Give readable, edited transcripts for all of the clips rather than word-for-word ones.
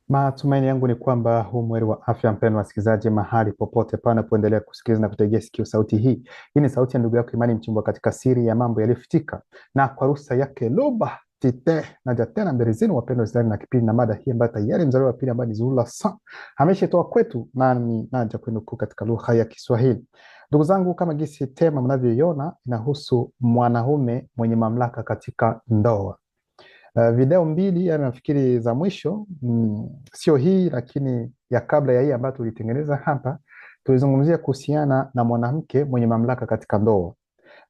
Matumaini yangu ni kwamba hu mweri wa afya, mpendwa wasikilizaji, mahali popote panapoendelea kusikiliza na kutegea sikio sauti hii. Hii ni sauti ya ndugu yako Imani Mchimbwa katika siri ya mambo yaliyofichika, na kwa ruhusa yake Luba Tite naja tena mbele zenu, wapendwa wasikilizaji, na kipindi na mada hii ambayo tayari mzaliwa wa pili ambaye ni Zuhura Sa ameshatoa kwetu, nami naja kwenu katika lugha ya Kiswahili. Ndugu zangu, kama gisi tema mnavyoiona, inahusu mwanaume mwenye mamlaka katika ndoa. Video mbili yani nafikiri za mwisho, sio hii lakini ya kabla ya hii ambayo tulitengeneza hapa, tulizungumzia kuhusiana na mwanamke mwenye mamlaka katika ndoa,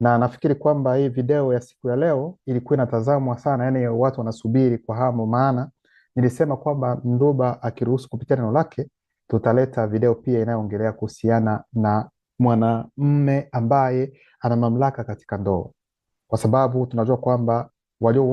na nafikiri kwamba hii video ya siku ya leo ilikuwa inatazamwa sana, yani watu wanasubiri kwa hamu, maana nilisema kwamba Nduba akiruhusu kupitia neno lake tutaleta video pia inayoongelea kuhusiana na mwanamume ambaye ana mamlaka katika ndoa, kwa sababu tunajua kwamba walio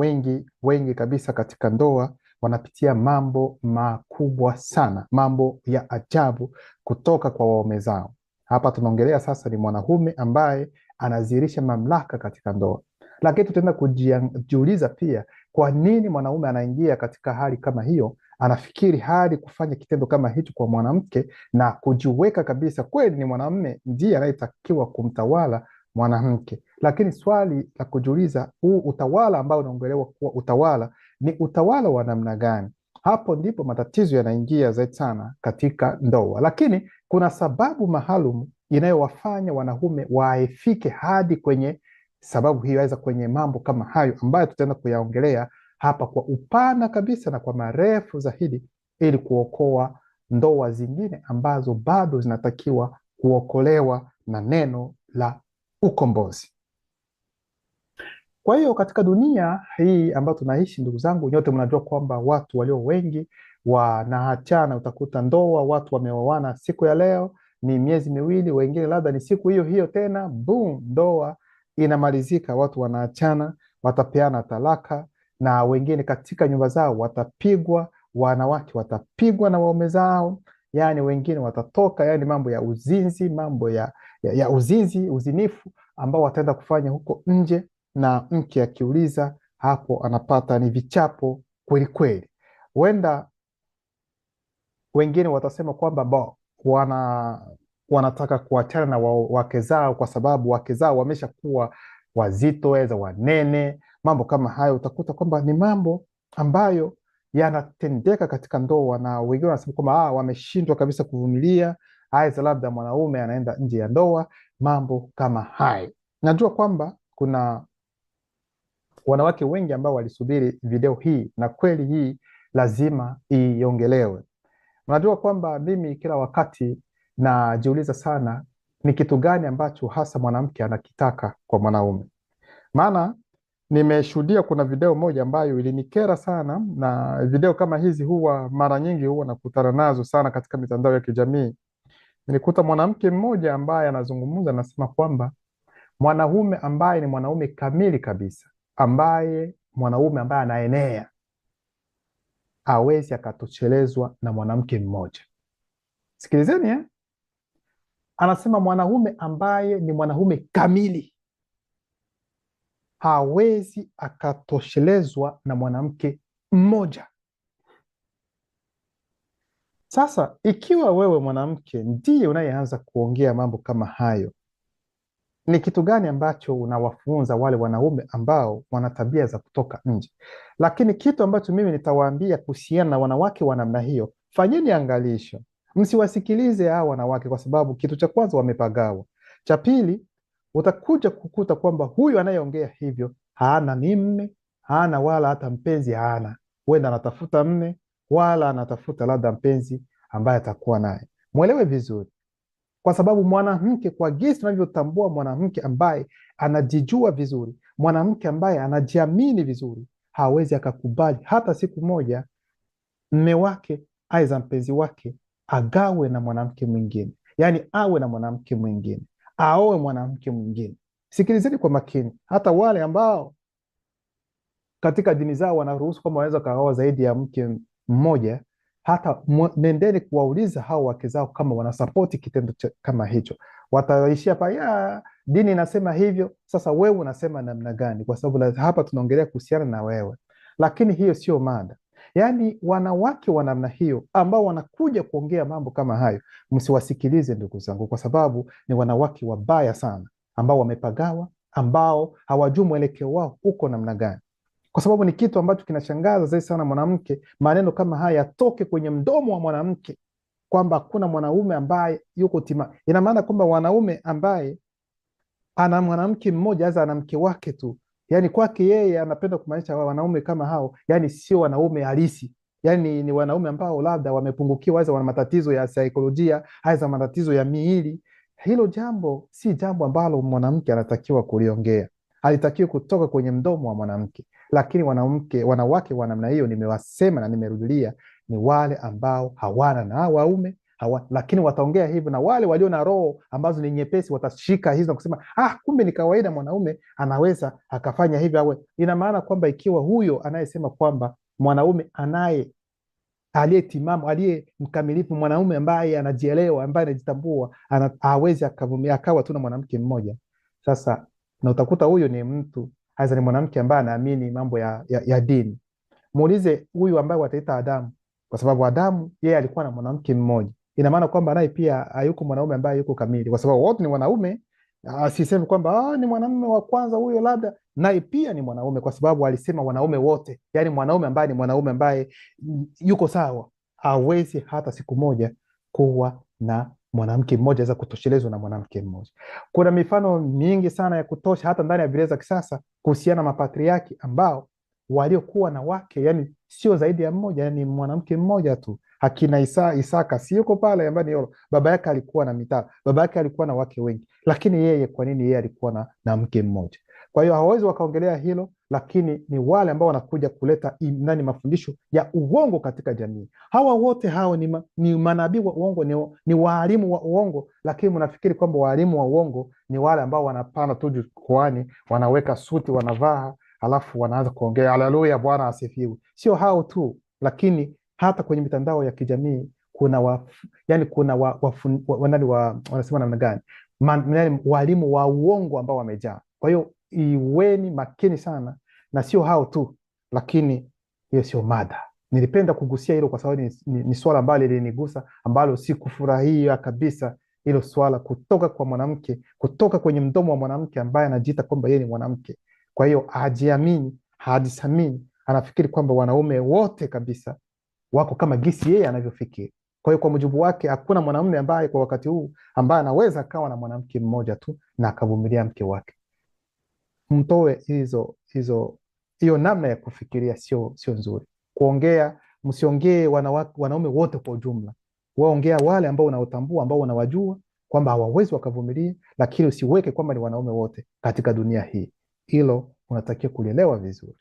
wengi kabisa katika ndoa wanapitia mambo makubwa sana, mambo ya ajabu kutoka kwa waume zao. Hapa tunaongelea sasa ni mwanaume ambaye anazihirisha mamlaka katika ndoa, lakini tutaenda kujiuliza pia kwa nini mwanaume anaingia katika hali kama hiyo, anafikiri hadi kufanya kitendo kama hicho kwa mwanamke na kujiweka kabisa kweli ni mwanamume ndiye anayetakiwa kumtawala mwanamke. Lakini swali la kujiuliza, huu utawala ambao unaongelewa kuwa utawala ni utawala wa namna gani? Hapo ndipo matatizo yanaingia zaidi sana katika ndoa, lakini kuna sababu maalum inayowafanya wanaume waifike hadi kwenye sababu hiyo, aweza kwenye mambo kama hayo ambayo tutaenda kuyaongelea hapa kwa upana kabisa na kwa marefu zaidi, ili kuokoa ndoa zingine ambazo bado zinatakiwa kuokolewa na neno la ukombozi. Kwa hiyo katika dunia hii ambayo tunaishi, ndugu zangu, nyote mnajua kwamba watu walio wengi wanaachana. Utakuta ndoa watu wameoana siku ya leo, ni miezi miwili, wengine labda ni siku hiyo hiyo tena boom, ndoa inamalizika, watu wanaachana, watapeana talaka, na wengine katika nyumba zao watapigwa, wanawake watapigwa na waume zao, yani wengine watatoka, yani mambo ya uzinzi, mambo ya uzinzi, uzinifu ambao wataenda kufanya huko nje, na mke akiuliza hapo anapata ni vichapo kweli kweli. Huenda wengine watasema kwamba wanataka kuachana na wake zao kwa sababu wake zao wameshakuwa wazito, weza wanene, mambo kama hayo. Utakuta kwamba ni mambo ambayo yanatendeka katika ndoa, na wengine wanasema kwamba wameshindwa kabisa kuvumilia, aidha labda mwanaume anaenda nje ya ndoa, mambo kama hayo. Najua kwamba kuna wanawake wengi ambao walisubiri video hii, na kweli hii lazima iongelewe. Unajua kwamba mimi kila wakati najiuliza sana ni kitu gani ambacho hasa mwanamke anakitaka kwa mwanaume. Maana nimeshuhudia kuna video moja ambayo ilinikera sana, na video kama hizi huwa mara nyingi huwa nakutana nazo sana katika mitandao ya kijamii. Nilikuta mwanamke mmoja ambaye anazungumza, anasema kwamba mwanaume ambaye ni mwanaume kamili kabisa, mwanaume ambaye anaenea, hawezi akatoshelezwa na mwanamke mmoja. Sikilizeni, anasema mwanaume ambaye ni mwanaume kamili hawezi akatoshelezwa na mwanamke mmoja. Sasa ikiwa wewe mwanamke ndiye unayeanza kuongea mambo kama hayo, ni kitu gani ambacho unawafunza wale wanaume ambao wana tabia za kutoka nje? Lakini kitu ambacho mimi nitawaambia kuhusiana na wanawake wa namna hiyo, fanyeni angalisho, msiwasikilize hao wanawake, kwa sababu kitu cha kwanza wamepagawa. Cha pili, utakuja kukuta kwamba huyu anayeongea hivyo hana ni mme, hana wala hata mpenzi hana. Huenda anatafuta mme, wala anatafuta labda mpenzi ambaye atakuwa naye. Mwelewe vizuri, kwa sababu mwanamke, kwa jinsi tunavyotambua mwanamke ambaye anajijua vizuri, mwanamke ambaye anajiamini vizuri, hawezi akakubali hata siku moja mme wake aidha mpenzi wake agawe na mwanamke mwingine, yaani awe na mwanamke mwingine, aoe mwanamke mwingine. Sikilizeni kwa makini, hata wale ambao katika dini zao wanaruhusu kwamba wanaweza kaoa zaidi ya mke mmoja, hata nendeni kuwauliza hao wake zao kama wanasapoti kitendo kama hicho. Wataishia pa dini inasema hivyo, sasa wewe unasema namna gani? Kwa sababu hapa tunaongelea kuhusiana na wewe, lakini hiyo sio mada. Yaani wanawake wa namna hiyo ambao wanakuja kuongea mambo kama hayo, msiwasikilize ndugu zangu, kwa sababu ni wanawake wabaya sana, ambao wamepagawa, ambao hawajui mwelekeo wao uko namna gani, kwa sababu ni kitu ambacho kinashangaza zaidi sana mwanamke, maneno kama haya yatoke kwenye mdomo wa mwanamke, kwamba hakuna mwanaume ambaye yuko tima. Ina maana kwamba wanaume ambaye ana mwanamke mmoja aza ana mke wake tu, yani kwake yeye anapenda kumaanisha wanaume kama hao, yani sio wanaume halisi, yani ni wanaume ambao labda wamepungukiwa, aza wana matatizo ya saikolojia, aza matatizo ya miili. Hilo jambo si jambo ambalo mwanamke anatakiwa kuliongea, alitakiwa kutoka kwenye mdomo wa mwanamke. Lakini wanawake wa namna hiyo, nimewasema na nimerudilia, ni wale ambao hawana na waume lakini wataongea hivyo, na wale walio na roho ambazo ni nyepesi watashika hizo na kusema kumbe ni kawaida mwanaume anaweza akafanya hivyo awe. Ina maana kwamba ikiwa huyo anayesema kwamba mwanaume aliyetimamu, aliye mkamilifu, mwanaume ambaye anajielewa, ambaye anajitambua, hawezi akawa tu na mwanamke mmoja. Sasa na utakuta huyo ni mtu aidha ni mwanamke ambaye anaamini mambo ya dini. Muulize huyu ambaye wataita Adamu, kwa sababu Adamu yeye alikuwa na mwanamke mmoja. Ina maana kwamba naye pia hayuko mwanaume ambaye yuko kamili, kwa sababu wote ni wanaume. Asiseme kwamba ni mwanamume wa kwanza huyo, labda naye pia ni mwanaume, kwa sababu alisema wanaume wote. Yani mwanaume ambaye ni mwanaume ambaye yuko sawa hawezi hata siku moja kuwa na mwanamke mmoja, aweza kutoshelezwa na mwanamke mmoja. Kuna mifano mingi sana ya kutosha hata ndani ya Biblia za kisasa kuhusiana na mapatriaki ambao waliokuwa na wake, yani sio zaidi ya mmoja, yani mwanamke mmoja tu. Akina Isaka si yuko pale, ambaye ni baba yake alikuwa na mitaa, baba yake alikuwa na wake wengi, lakini yeye, kwa nini yeye alikuwa na mke mmoja? Kwa hiyo hawawezi wakaongelea hilo, lakini ni wale ambao wanakuja kuleta mafundisho ya uongo katika jamii. Hawa wote hao ni manabii wa uongo, ni waalimu wa uongo. Lakini mnafikiri kwamba waalimu wa uongo ni wale ambao wanapanda tu jukwaani, wanaweka suti, wanavaa, alafu wanaanza kuongea haleluya, Bwana asifiwe. Sio hao tu, lakini hata kwenye mitandao ya kijamii kuna wanasema namna gani, walimu wa uongo ambao wamejaa. Kwa hiyo iweni makini sana, na sio hao tu, lakini hiyo sio mada. Nilipenda kugusia hilo kwa sababu ni swala ambalo lilinigusa, ambalo sikufurahia kabisa, hilo swala kutoka kwa mwanamke, kutoka kwenye mdomo wa mwanamke ambaye anajiita kwamba yeye ni mwanamke. Kwa hiyo hajiamini, hajisamini, anafikiri kwamba wanaume wote kabisa wako kama gisi yeye anavyofikiri. Kwa hiyo kwa mujibu wake hakuna mwanamume ambaye kwa wakati huu ambaye anaweza akawa na mwanamke mmoja tu na akavumilia mke wake. Mtoe hiyo namna ya kufikiria, sio nzuri. Msiongee wanaume wote kwa ujumla, waongea wale ambao unaotambua, ambao unawajua kwamba hawawezi wakavumilia, lakini usiweke kwamba ni wanaume wote katika dunia hii. Hilo unatakiwa kulielewa vizuri.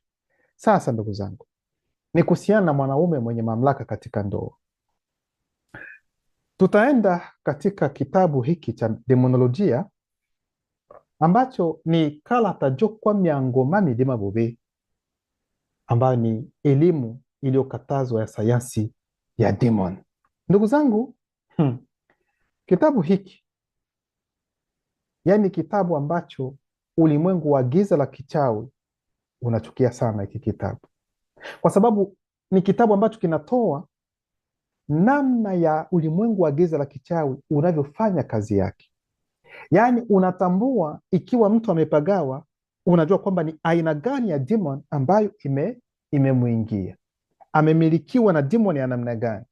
Sasa ndugu zangu, ni kuhusiana na mwanaume mwenye mamlaka katika ndoa. Tutaenda katika kitabu hiki cha Demonolojia ambacho ni kalata jokwa miangoma midima bobe, ambayo ni elimu iliyokatazwa ya sayansi ya demon. Ndugu zangu, kitabu hiki, yani kitabu ambacho ulimwengu wa giza la kichawi unachukia sana hiki kitabu, kwa sababu ni kitabu ambacho kinatoa namna ya ulimwengu wa giza la kichawi unavyofanya kazi yake. Yaani unatambua ikiwa mtu amepagawa, unajua kwamba ni aina gani ya demon ambayo imemwingia, amemilikiwa na demon ya namna gani,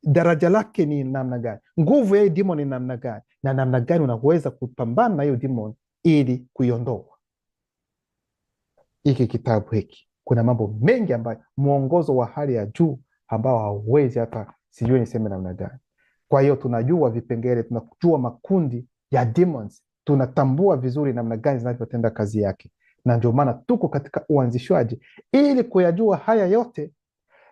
daraja lake ni namna gani, nguvu ya demon ni namna gani, na namna gani unaweza kupambana na hiyo demon ili kuiondoa. Hiki kitabu hiki kuna mambo mengi ambayo mwongozo wa hali ya juu ambao hauwezi hata sijui niseme namna gani. Kwa hiyo tunajua vipengele, tunajua makundi ya demons, tunatambua vizuri namna gani zinavyotenda kazi yake, na ndio maana tuko katika uanzishwaji ili kuyajua haya yote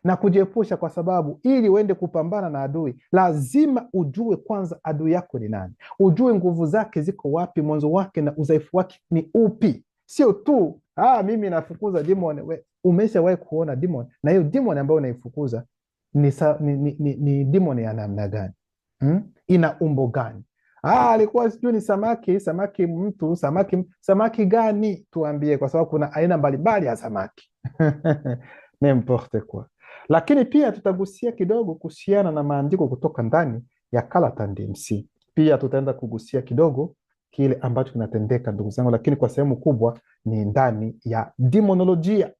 na kujiepusha, kwa sababu ili uende kupambana na adui lazima ujue kwanza adui yako ni nani, ujue nguvu zake ziko wapi, mwanzo wake na udhaifu wake ni upi. Sio tu mimi nafukuza demon. Umeshawahi kuona demon? Na hiyo demon ambayo unaifukuza ni demon ya namna gani? Ina umbo gani? Alikuwa sijui ni samaki mtu, samaki gani? Tuambie, kwa sababu kuna aina mbalimbali ya samaki. N'importe quoi. Lakini pia tutagusia kidogo kuhusiana na maandiko kutoka ndani ya Galata DMC. Pia tutaenda kugusia kidogo kile ambacho kinatendeka ndugu zangu, lakini kwa sehemu kubwa ni ndani ya demonolojia.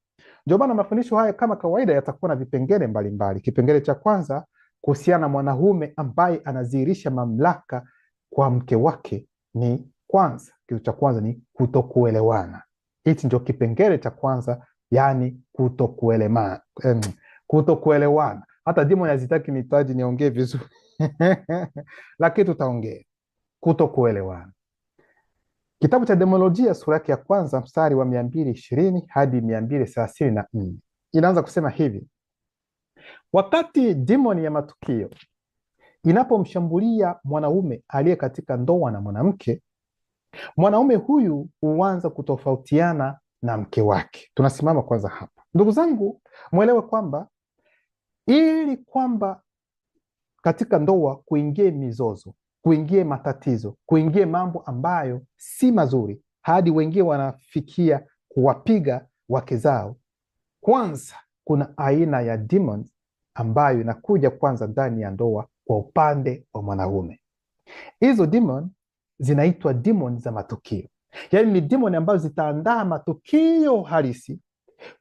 Ndio maana mafundisho haya kama kawaida yatakuwa na vipengele mbalimbali. Kipengele cha kwanza kuhusiana na mwanaume ambaye anadhihirisha mamlaka kwa mke wake ni kwanza, kitu cha kwanza ni kutokuelewana. Hichi ndio kipengele cha kwanza, yani kutokuelewana. Hata Dimon hazitaki nitaji niongee vizuri lakini tutaongea kutokuelewana. Kitabu cha Demonolojia sura yake ya kwanza mstari wa 220 hadi 234 inaanza kusema hivi: wakati demoni ya matukio inapomshambulia mwanaume aliye katika ndoa na mwanamke, mwanaume huyu huanza kutofautiana na mke wake. Tunasimama kwanza hapa, ndugu zangu, mwelewe kwamba ili kwamba katika ndoa kuingie mizozo, kuingie matatizo, kuingie mambo ambayo si mazuri, hadi wengine wanafikia kuwapiga wake zao, kwanza kuna aina ya demons ambayo inakuja kwanza ndani ya ndoa kwa upande wa mwanaume. Hizo demon zinaitwa demon za matukio, yaani ni demon ambazo zitaandaa matukio halisi,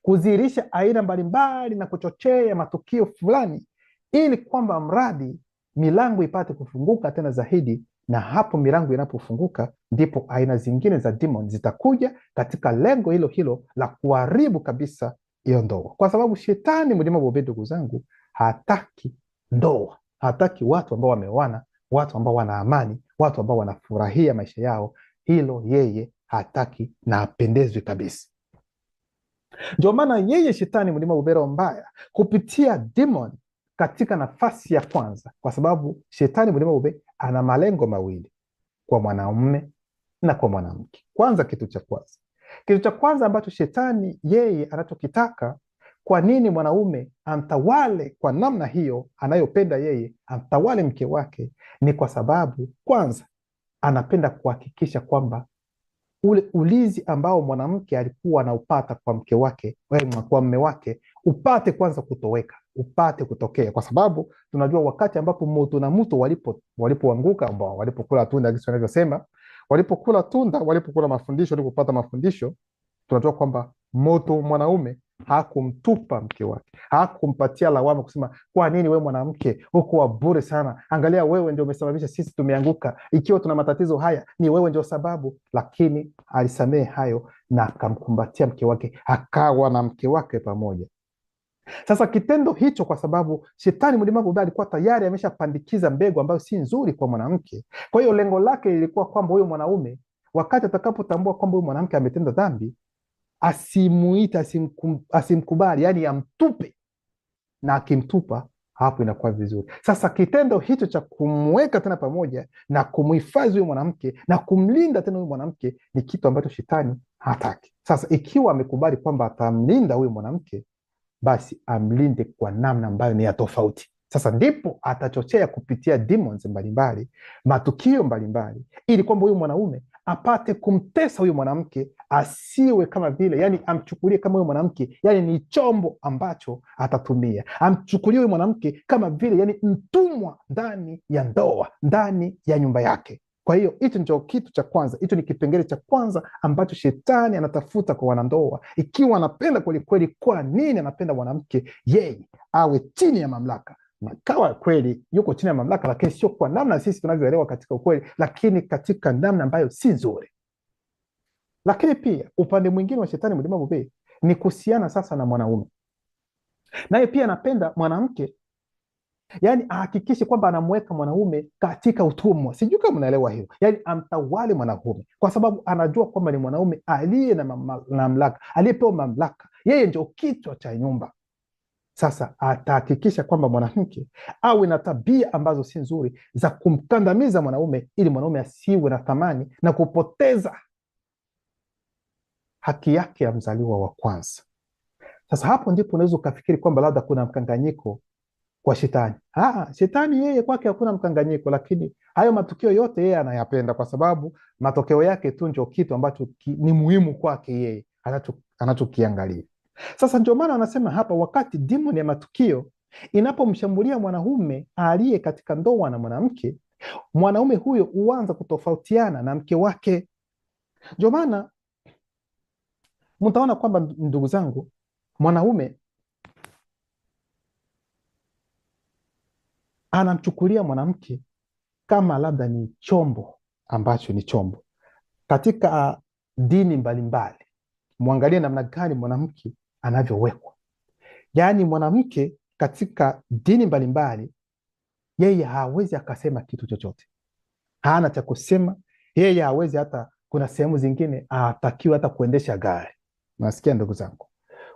kudhihirisha aina mbalimbali na kuchochea matukio fulani, ili kwamba mradi milango ipate kufunguka tena zaidi. Na hapo milango inapofunguka, ndipo aina zingine za demon zitakuja katika lengo hilo hilo la kuharibu kabisa hiyo ndoa, kwa sababu shetani mlima bobe, ndugu zangu, hataki ndoa, hataki watu ambao wameoana, watu ambao wana amani, watu ambao wanafurahia maisha yao. Hilo yeye hataki na apendezwi kabisa. Ndio maana yeye shetani mlima bobero mbaya kupitia demon katika nafasi ya kwanza, kwa sababu shetani mlima bobe ana malengo mawili kwa mwanaume na kwa mwanamke. Kwanza, kitu cha kwanza ambacho shetani yeye anachokitaka, kwa nini mwanaume amtawale kwa namna hiyo anayopenda yeye, amtawale mke wake, ni kwa sababu kwanza anapenda kuhakikisha kwamba ule ulinzi ambao mwanamke alikuwa anaupata kwa mke wake, kwa mume wake, upate kwanza kutoweka, upate kutokea, kwa sababu tunajua wakati ambapo moto na mtu walipoanguka, ambao walipokula tunda, kisi wanavyosema, walipokula mafundisho, walipopata mafundisho, tunajua kwamba moto mwanaume hakumtupa mke wake, hakumpatia lawama kusema kwa nini wewe mwanamke uko wa bure sana, angalia wewe ndio umesababisha sisi tumeanguka, ikiwa tuna matatizo haya ni wewe ndio sababu. Lakini alisamehe hayo na akamkumbatia mke wake, akawa na mke wake pamoja. Sasa kitendo hicho, kwa sababu shetani mlimagu alikuwa tayari ameshapandikiza mbegu ambayo si nzuri kwa mwanamke, kwa hiyo lengo lake lilikuwa kwamba huyo mwanaume wakati atakapotambua kwamba huyo mwanamke ametenda dhambi, asimuite, asimkubali, yani amtupe, na akimtupa hapo inakuwa vizuri. Sasa kitendo hicho cha kumweka tena pamoja na kumhifadhi huyo mwanamke na kumlinda tena huyo mwanamke ni kitu ambacho shetani hataki. Sasa ikiwa amekubali kwamba atamlinda huyo mwanamke, basi amlinde kwa namna ambayo ni ya tofauti. Sasa ndipo atachochea kupitia demons mbalimbali, matukio mbalimbali, ili kwamba huyu mwanaume apate kumtesa huyu mwanamke, asiwe kama vile, yani amchukulie kama huyu mwanamke yani ni chombo ambacho atatumia, amchukulie huyu mwanamke kama vile yani mtumwa ndani ya ndoa, ndani ya nyumba yake. Kwa hiyo hicho ndio kitu cha kwanza, hicho ni kipengele cha kwanza ambacho shetani anatafuta kwa wanandoa. Ikiwa anapenda kwelikweli, kwa nini anapenda mwanamke yeye awe chini ya mamlaka? Kawa kweli yuko chini ya mamlaka, lakini sio kwa namna sisi tunavyoelewa katika ukweli, lakini katika namna ambayo si nzuri. Lakini pia upande mwingine wa shetani mlima bobe ni kuhusiana sasa na mwanaume, naye pia anapenda mwanamke, yani ahakikishe kwamba anamweka mwanaume katika utumwa. Sijui kama mnaelewa hiyo, yani amtawale mwanaume, kwa sababu anajua kwamba ni mwanaume aliye na mamlaka, aliyepewa mamlaka, yeye ndio kichwa cha nyumba. Sasa atahakikisha kwamba mwanamke awe na tabia ambazo si nzuri za kumkandamiza mwanaume, ili mwanaume asiwe na thamani na kupoteza haki yake ya mzaliwa wa kwanza. Sasa hapo ndipo unaweza ukafikiri kwamba labda kuna mkanganyiko kwa shetani. Shetani yeye kwake hakuna mkanganyiko, lakini hayo matukio yote yeye anayapenda, kwa sababu matokeo yake tu ndio kitu ambacho ni muhimu kwake yeye anachokiangalia. Sasa ndio maana wanasema hapa, wakati demoni ya matukio inapomshambulia mwanaume aliye katika ndoa na mwanamke, mwanaume huyo huanza kutofautiana na mke wake. Ndio maana mtaona kwamba, ndugu zangu, mwanaume anamchukulia mwanamke kama labda ni chombo ambacho ni chombo. Katika dini mbalimbali, mwangalie namna gani mwanamke anavyowekwa. Yaani mwanamke katika dini mbalimbali, yeye hawezi akasema kitu chochote, hana cha kusema. Yeye hawezi hata, kuna sehemu zingine hatakiwi hata kuendesha gari. Nasikia ndugu zangu,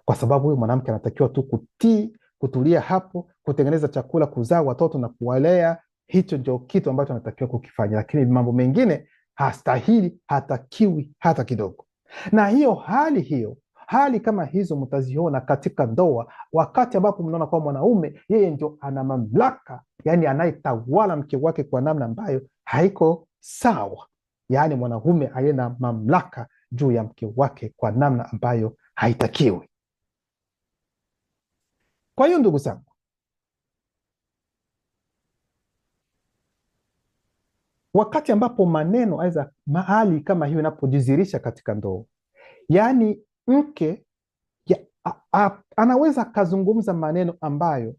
kwa sababu huyu mwanamke anatakiwa tu kutii, kutulia hapo, kutengeneza chakula, kuzaa watoto na kuwalea. Hicho ndio kitu ambacho anatakiwa kukifanya, lakini mambo mengine hastahili, hatakiwi hata kidogo. Na hali kama hizo mtaziona katika ndoa, wakati ambapo mnaona kwa mwanaume yeye ndio ana mamlaka, yani anayetawala mke wake kwa namna ambayo haiko sawa. Yani mwanaume aliye na mamlaka juu ya mke wake kwa namna ambayo haitakiwi. Kwa hiyo ndugu zangu, wakati ambapo maneno aidha mahali kama hiyo inapojizirisha katika ndoa, yaani mke anaweza akazungumza maneno ambayo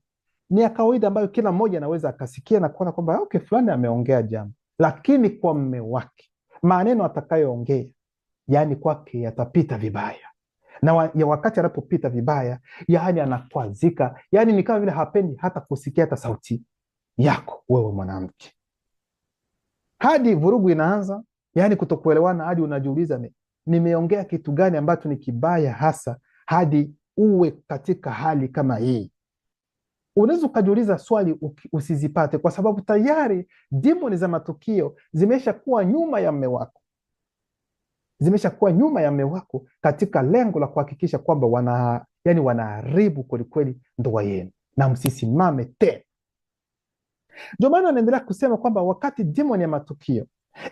ni ya kawaida, ambayo kila mmoja anaweza akasikia na kuona kwamba okay, fulani ameongea jambo, lakini kwa mme wake maneno atakayoongea, yaani kwake yatapita vibaya. Na wakati anapopita vibaya, yaani anakwazika, yaani ni kama vile hapendi hata kusikia hata sauti yako wewe mwanamke, hadi vurugu inaanza, yaani kutokuelewana, hadi unajiuliza nimeongea kitu gani ambacho ni kibaya hasa hadi uwe katika hali kama hii. Unaweza ukajiuliza swali usizipate, kwa sababu tayari demoni za matukio zimeshakuwa nyuma ya mme wako, katika lengo la kuhakikisha kwamba wanaharibu kwelikweli ndoa yenu na msisimame tena. Ndio maana anaendelea kusema kwamba wakati demoni ya matukio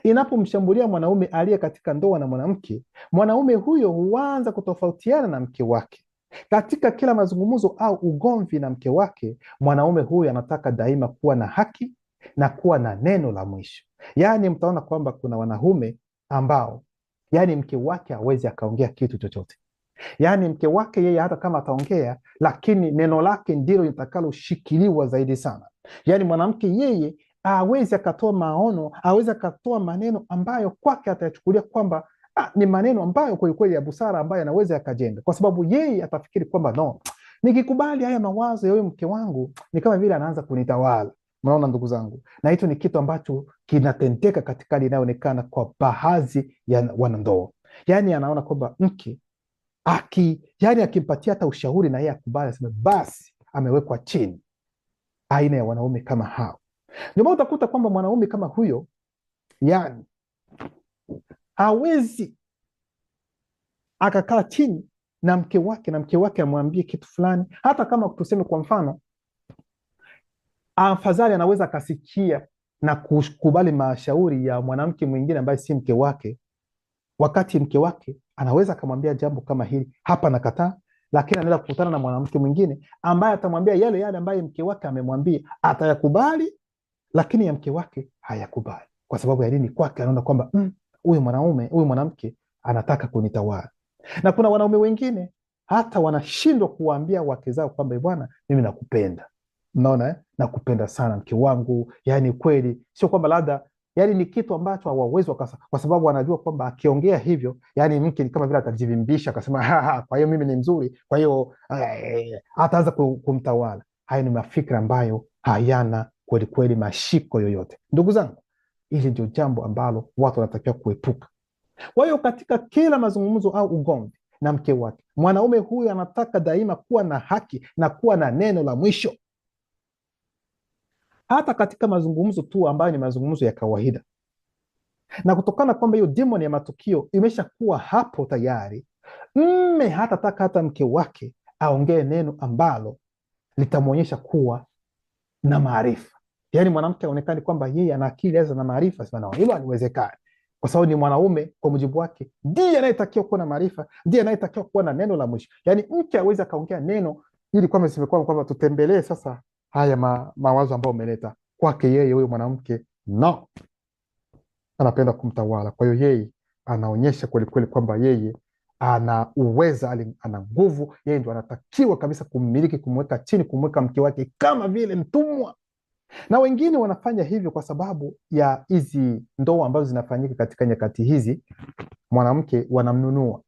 inapomshambulia mwanaume aliye katika ndoa na mwanamke, mwanaume huyo huanza kutofautiana na mke wake. Katika kila mazungumzo au ugomvi na mke wake, mwanaume huyo anataka daima kuwa na haki na kuwa na neno la mwisho. Yaani mtaona kwamba kuna wanaume ambao yaani mke wake hawezi akaongea kitu chochote. Yaani mke wake yeye hata kama ataongea, lakini neno lake ndilo litakaloshikiliwa zaidi sana. Yaani mwanamke yeye hawezi akatoa maono, hawezi akatoa maneno ambayo kwake atayachukulia kwamba ni maneno ambayo kwelikweli ya busara, ambayo anaweza yakajenga, kwa sababu yeye atafikiri kwamba no, nikikubali haya mawazo ya huyo mke wangu ni kama vile anaanza kunitawala. Mnaona ndugu zangu, na hicho ni kitu ambacho kinatendeka katika hali inayoonekana kwa baadhi ya wanandoa. Yaani anaona kwamba mke akimpatia hata ushauri na yeye akubali, aseme basi amewekwa chini. Aina ya wanaume kama hao, ndio maana utakuta kwamba mwanaume kama huyo yani hawezi akakaa chini na mke wake amwambie kitu fulani, hata kama tuseme kwa mfano afadhali anaweza akasikia na kukubali mashauri ya mwanamke mwingine ambaye si mke wake, wakati mke wake anaweza akamwambia jambo kama hili, hapa nakataa, lakini anaenda kukutana na mwanamke mwingine ambaye atamwambia yale ambaye mke wake amemwambia, atayakubali, lakini ya mke wake hayakubali, kwa sababu ya nini? Kwake anaona kwamba huyu mwanamke anataka kunitawala. Na kuna wanaume wengine hata wanashindwa kuwaambia wake zao kwamba bwana, mimi nakupenda. Mnaona nakupenda sana mke wangu, yani kweli sio kwamba labda yani ni kitu ambacho hawawezi, kwa sababu anajua kwamba akiongea hivyo, yani mke ni kama vile atajivimbisha akasema kwa hiyo mimi ni mzuri, kwa hiyo ataanza kumtawala. Hayo ni mafikra ambayo hayana kweli mashiko yoyote. Ndugu zangu, hili ndio jambo ambalo watu wanatakiwa kuepuka. Kwa hiyo katika kila mazungumzo au ugomvi na mke wake, mwanaume huyu anataka daima kuwa na haki na kuwa na neno la mwisho, hata katika mazungumzo tu ambayo ni mazungumzo ya kawaida. Na kutokana kwamba hiyo demoni ya matukio imeshakuwa hapo tayari, mme hatataka hata mke wake aongee neno ambalo litamwonyesha kuwa na maarifa. Yaani mwanamke aonekani kwamba yeye ana akili na maarifa, sema hilo haliwezekani. kwa sababu ni mwanaume. Kwa mujibu wake ndiye anayetakiwa kuwa na maarifa, ndiye anayetakiwa kuwa na neno la mwisho. Yaani mke awezi akaongea neno ili kwamba tutembelee sasa haya mawazo ambayo umeleta kwake yeye. Huyo mwanamke no, anapenda kumtawala. Kwa hiyo yeye anaonyesha kwelikweli kwamba yeye ana uweza, ana nguvu. Yeye ndo anatakiwa kabisa kummiliki, kumweka chini, kumweka mke wake kama vile mtumwa. Na wengine wanafanya hivyo kwa sababu ya hizi ndoa ambazo zinafanyika katika nyakati hizi. Mwanamke wanamnunua,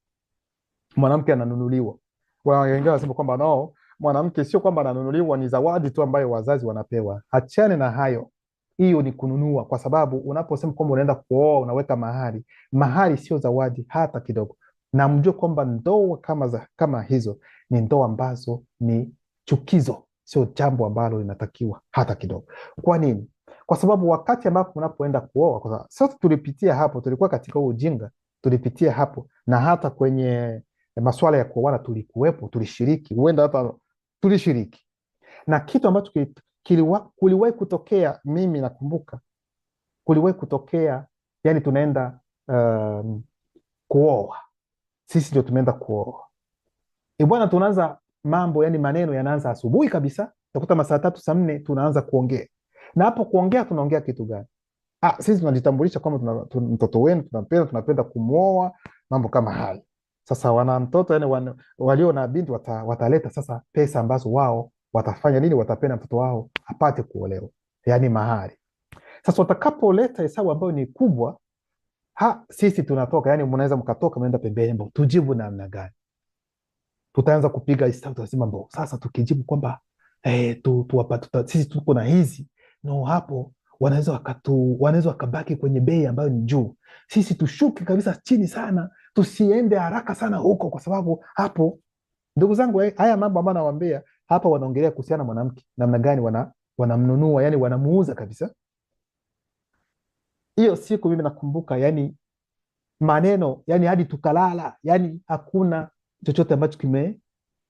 mwanamke ananunuliwa. Wengine wanasema kwamba no, mwanamke sio kwamba ananunuliwa, ni zawadi tu ambayo wazazi wanapewa. Achane na hayo, hiyo ni kununua. Kwa sababu unaposema kwamba unaenda kuoa, unaweka mahari. Mahari sio zawadi hata kidogo. Na mjue kwamba ndoa kama hizo ni ndoa ambazo ni chukizo, sio jambo ambalo linatakiwa hata kidogo. Kwa nini? Kwa sababu wakati ambapo unapoenda kuoa, kwa sasa tulipitia hapo, tulikuwa katika ujinga, tulipitia hapo, na hata kwenye masuala ya kuoana tulikuwepo, tulishiriki, huenda hata tulishiriki. Na kitu ambacho kuliwahi kutokea, mimi nakumbuka kuliwahi kutokea, yani tunaenda kuoa, sisi ndio tumeenda kuoa bwana, tunaanza mambo, yani maneno yanaanza asubuhi kabisa, utakuta masaa 3 saa 4 tunaanza kuongea. Na hapo kuongea, tunaongea kitu gani? Sisi tunajitambulisha kwamba mtoto wenu tunapenda kumwoa, mambo kama hayo. Sasa wana mtoto, yani walio na binti wataleta sasa pesa ambazo wao watafanya nini, watapenda mtoto wao apate kuolewa, yani mahari. Sasa watakapoleta hesabu ambayo ni kubwa, sisi tunatoka, yani mnaweza mkatoka mnaenda pembeni, tujibu namna gani? Tutaanza kupiga hesabu, tunasema sasa tukijibu kwamba sisi tuko na hizi no, hapo wanaweza wakabaki kwenye bei ambayo ni juu, sisi tushuke kabisa chini sana, tusiende haraka sana huko, kwa sababu hapo, ndugu zangu, haya mambo ambayo nawaambia hapa, wanaongelea kuhusiana na mwanamke namna gani wanamnunua, yani wanamuuza kabisa. Hiyo siku mimi nakumbuka, yani maneno, yani hadi tukalala, yani hakuna chochote ambacho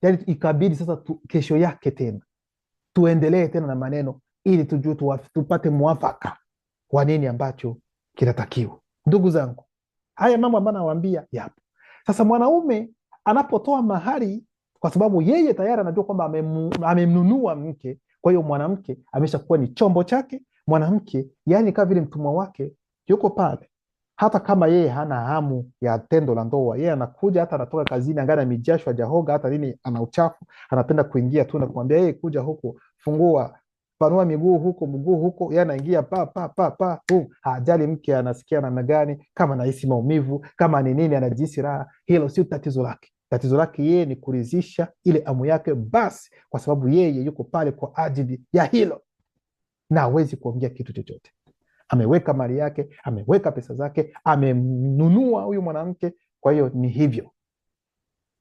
yani ikabidi sasa kesho yake tena tuendelee tena na maneno, ili tujue tupate mwafaka kwa nini ambacho kinatakiwa. Ndugu zangu, haya mambo ambayo nawaambia yapo. Sasa mwanaume anapotoa mahari, kwa sababu yeye tayari anajua kwamba amemnunua mke, kwa hiyo mwanamke ameshakuwa ni chombo chake. Mwanamke yani kama vile mtumwa wake, yuko pale. Hata kama yeye hana hamu ya tendo la ndoa, yeye anakuja, hata anatoka kazini angana mijasho, hajahoga hata nini, ana uchafu, anapenda kuingia tu na kumwambia yeye, kuja huko, fungua, panua miguu huko, mguu huko, yeye anaingia pa hajali mke anasikia namna gani, kama anahisi maumivu, kama ni nini, anajihisi raha. Hilo sio tatizo lake. Tatizo lake yeye ni kuridhisha ile amu yake basi, kwa sababu yeye yuko pale kwa ajili ya hilo, na hawezi kuongea kitu chochote. Ameweka mali yake, ameweka pesa zake, amenunua huyu mwanamke. Kwa hiyo ni hivyo.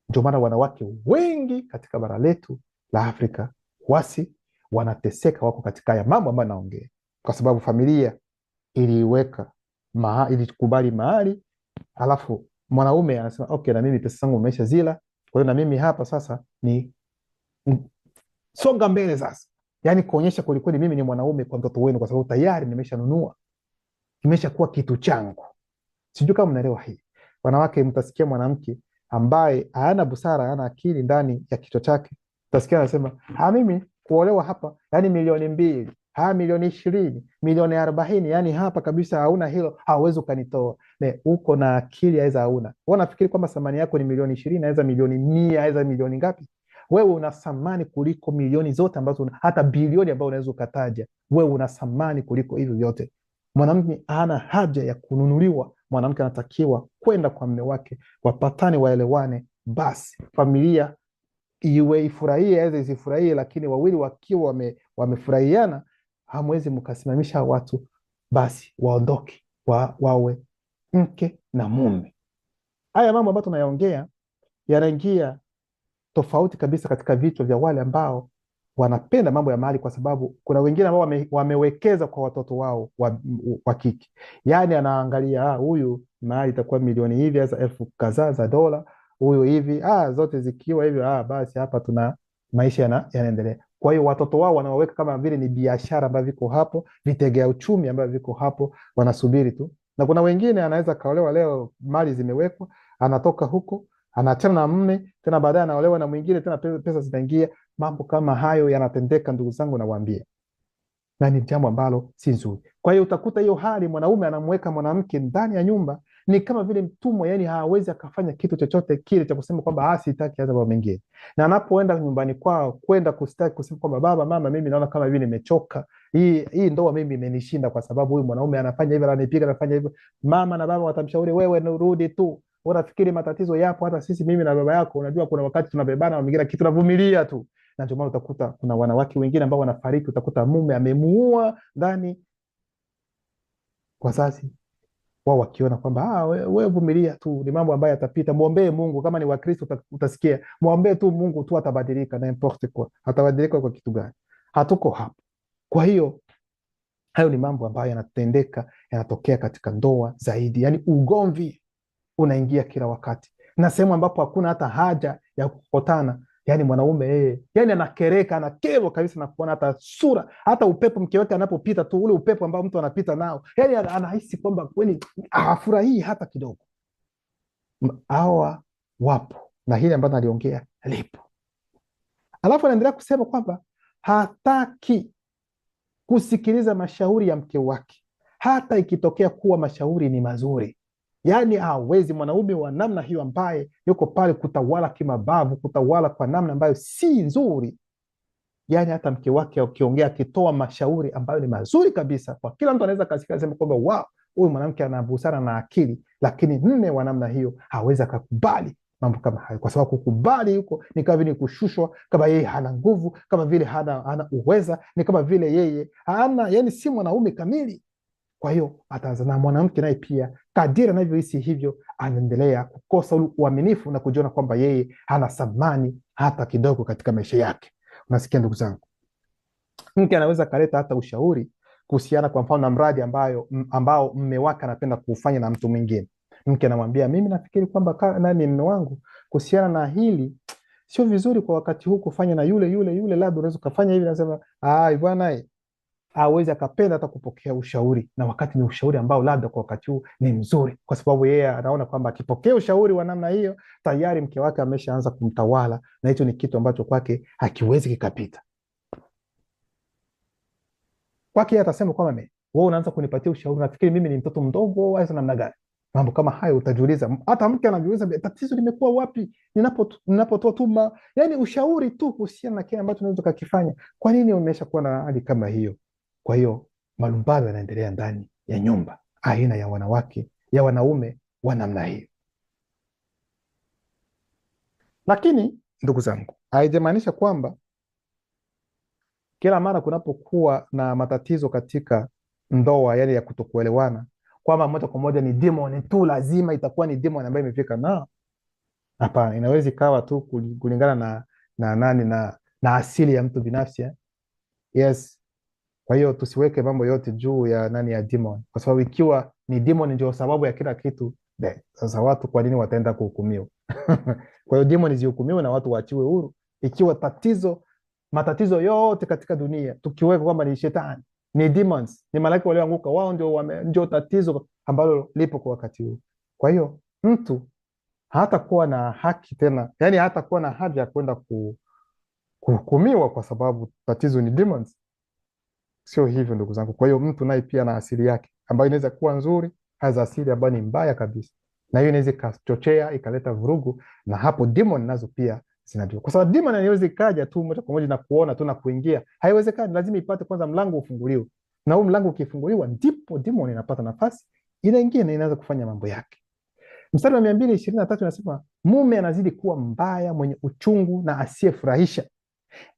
Ndio maana wanawake wengi katika bara letu la Afrika wanateseka, wako katika haya mambo ambayo naongea, kwa sababu familia ilikubali mahali, alafu mwanaume anasema okay, na mimi pesa zangu umeisha zila, kwa hiyo na mimi hapa sasa ni songa mbele sasa, yani kuonyesha kwelikweli mimi ni mwanaume kwa mtoto wenu, kwa sababu tayari nimeshanunua, imeshakuwa kitu changu. Sijui kama mnaelewa hii. Wanawake, mtasikia mwanamke ambaye hana busara, hana akili ndani ya kichwa chake, mtasikia anasema mimi kuolewa hapa yani milioni 2, milioni 20, milioni 40, yani hapa kabisa hauna hilo, hauwezi ukanitoa. Uko na akili aweza hauna? Wewe unafikiri kwamba thamani yako ni milioni 20, aweza milioni 100, aweza milioni ngapi? Wewe una thamani kuliko milioni zote ambazo hata bilioni ambazo unaweza ukataja. Wewe una thamani kuliko hivyo vyote. Mwanamke hana haja ya kununuliwa. Mwanamke anatakiwa kwenda kwa mume wake, wapatane, waelewane, basi familia iwe ifurahie, aweze isifurahie, lakini wawili wakiwa wamefurahiana, hamwezi mkasimamisha watu, basi waondoke, wawe mke na mume. Haya mambo ambayo tunayaongea yanaingia tofauti kabisa katika vichwa vya wale ambao wanapenda mambo ya mali, kwa sababu kuna wengine ambao wamewekeza kwa watoto wao wa kike. Yani anaangalia huyu mali itakuwa milioni hivi, hasa elfu kadhaa za dola, huyu hivi, zote zikiwa hivi, basi hapa tuna maisha yanaendelea. Kwa hiyo watoto wao wanaweka kama vile ni biashara ambavyo viko hapo, vitegea uchumi ambavyo viko hapo, wanasubiri tu Na kuna wengine anaweza kaolewa leo, mali zimewekwa, anatoka huko anaachana na mme tena, baadaye anaolewa na mwingine tena, pesa zinaingia. Mambo kama hayo yanatendeka, ndugu zangu, nawaambia, na ni jambo ambalo si nzuri. Kwa hiyo utakuta hiyo hali, mwanaume anamweka mwanamke ndani ya nyumba, ni kama vile mtumwa, yani hawezi akafanya kitu chochote kile cha kusema kwamba sitaki hata mambo mengine. Na anapoenda nyumbani kwao kwenda kustaki kusema kwamba baba, mama, mimi naona kama vile nimechoka, hii ndoa mimi imenishinda, kwa sababu huyu mwanaume anafanya hivyo, ananipiga, anafanya hivyo. Mama na baba watamshauri, wewe nurudi tu, unafikiri matatizo yapo, hata sisi, mimi na baba yako, unajua kuna wakati tunabebana na mwingine kitu, tunavumilia tu. Na ndio maana utakuta kuna wanawake wengine ambao wanafariki, utakuta mume amemuua ndani, wazazi wao wakiona kwamba wewe vumilia tu, ni mambo ambayo yatapita, muombee Mungu. Kama ni Wakristo utasikia muombee tu Mungu tu, atabadilika. Na importe kwa atabadilika kwa kitu gani? Hatuko hapo. Kwa hiyo hayo ni mambo ambayo yanatendeka, yanatokea katika ndoa zaidi, yani ugomvi unaingia kila wakati, na sehemu ambapo hakuna hata haja ya kukutana. Yani mwanaume yeye, yani anakereka, anakerwa kabisa na kuona hata sura, hata upepo mke wake anapopita tu, ule upepo ambao mtu anapita nao, yani anahisi kwamba kweli hafurahii hata kidogo. Hawa wapo, na hili ambalo naliongea lipo. Alafu anaendelea kusema kwamba hataki kusikiliza mashauri ya mke wake, hata ikitokea kuwa mashauri ni mazuri. Yaani hawezi mwanaume wa namna hiyo ambaye yuko pale kutawala kimabavu, kutawala kwa namna ambayo si nzuri. Yaani hata mke wake akiongea, akitoa mashauri ambayo ni mazuri kabisa, kwa kila mtu anaweza kasikia sema kwamba wow, huyu mwanamke ana busara na akili, lakini mme wa namna hiyo hawezi akakubali mambo kama hayo, kwa sababu kukubali huko ni kama vile kushushwa, kama yeye hana nguvu, kama vile hana uweza, ni kama vile yeye hana, yani si mwanaume kamili. Kwa hiyo ataanza na mwanamke naye pia, kadiri anavyohisi hivyo, anaendelea kukosa uaminifu na kujiona kwamba yeye hana thamani hata kidogo katika maisha yake. Unasikia ndugu zangu, mke anaweza kaleta hata ushauri kuhusiana kwa mfano na mradi ambao mme wake anapenda kuufanya na mtu mwingine. Mke anamwambia, mimi nafikiri kwamba nani mme wangu, kuhusiana na hili sio vizuri kwa wakati huu kufanya na yule, labda unaweza ukafanya hivi. Nasema bwana, hawezi akapenda hata kupokea ushauri, na wakati ni ushauri ambao labda kwa wakati huu ni mzuri, kwa sababu yeye anaona kwamba akipokea ushauri wa namna hiyo tayari mke wake ameshaanza kumtawala, na hicho ni kitu ambacho kwake hakiwezi kikapita. Kwake atasema kwamba wewe unaanza kunipatia ushauri, nafikiri mimi ni mtoto mdogo au namna gani? Mambo kama hayo utajiuliza, hata mke anajiuliza, tatizo limekuwa wapi ninapotoa tu yani ushauri tu kuhusiana na kile ambacho unaweza kukifanya. Kwa nini umesha kuwa na hali kama hiyo? Kwa hiyo malumbano yanaendelea ndani ya nyumba, aina ya wanawake, ya wanaume wa namna hiyo. Lakini ndugu zangu, haijamaanisha kwamba kila mara kunapokuwa na matatizo katika ndoa, yani ya kutokuelewana, kwamba moja kwa moja ni demon tu, lazima itakuwa ni demon ambayo imefika. Na hapana, inaweza ikawa tu kulingana na asili ya mtu binafsi. Yes. Kwa hiyo tusiweke mambo yote juu ya ya demon, kwa sababu ikiwa ni demon ndio sababu ya kila kitu, sasa watu kwa nini wataenda kuhukumiwa? Kwa hiyo demon zihukumiwe na watu waachiwe huru. Ikiwa matatizo yote katika dunia tukiweka kwamba ni shetani, ni demons, ni malaika walioanguka, wao ndio tatizo ambalo lipo kwa wakati huu. Kwa hiyo mtu hatakuwa na haki tena, yani hatakuwa na haja ya kwenda kuhukumiwa kwa sababu tatizo ni demons. Sio hivyo ndugu zangu. Kwa hiyo mtu naye pia na asili yake ambayo inaweza kuwa nzuri, haza asili ambayo ni mbaya kabisa, na hiyo inaweza ikachochea ikaleta vurugu, na hapo demon nazo pia zinajua, kwa sababu demon haiwezi kaja tu moja kwa moja na kuona tu na kuingia, haiwezekani. Lazima ipate kwanza mlango ufunguliwe, na huu mlango ukifunguliwa ndipo demon inapata nafasi, inaingia na inaanza kufanya mambo yake. Mstari wa 223 unasema, mume anazidi kuwa mbaya, mwenye uchungu na asiyefurahisha,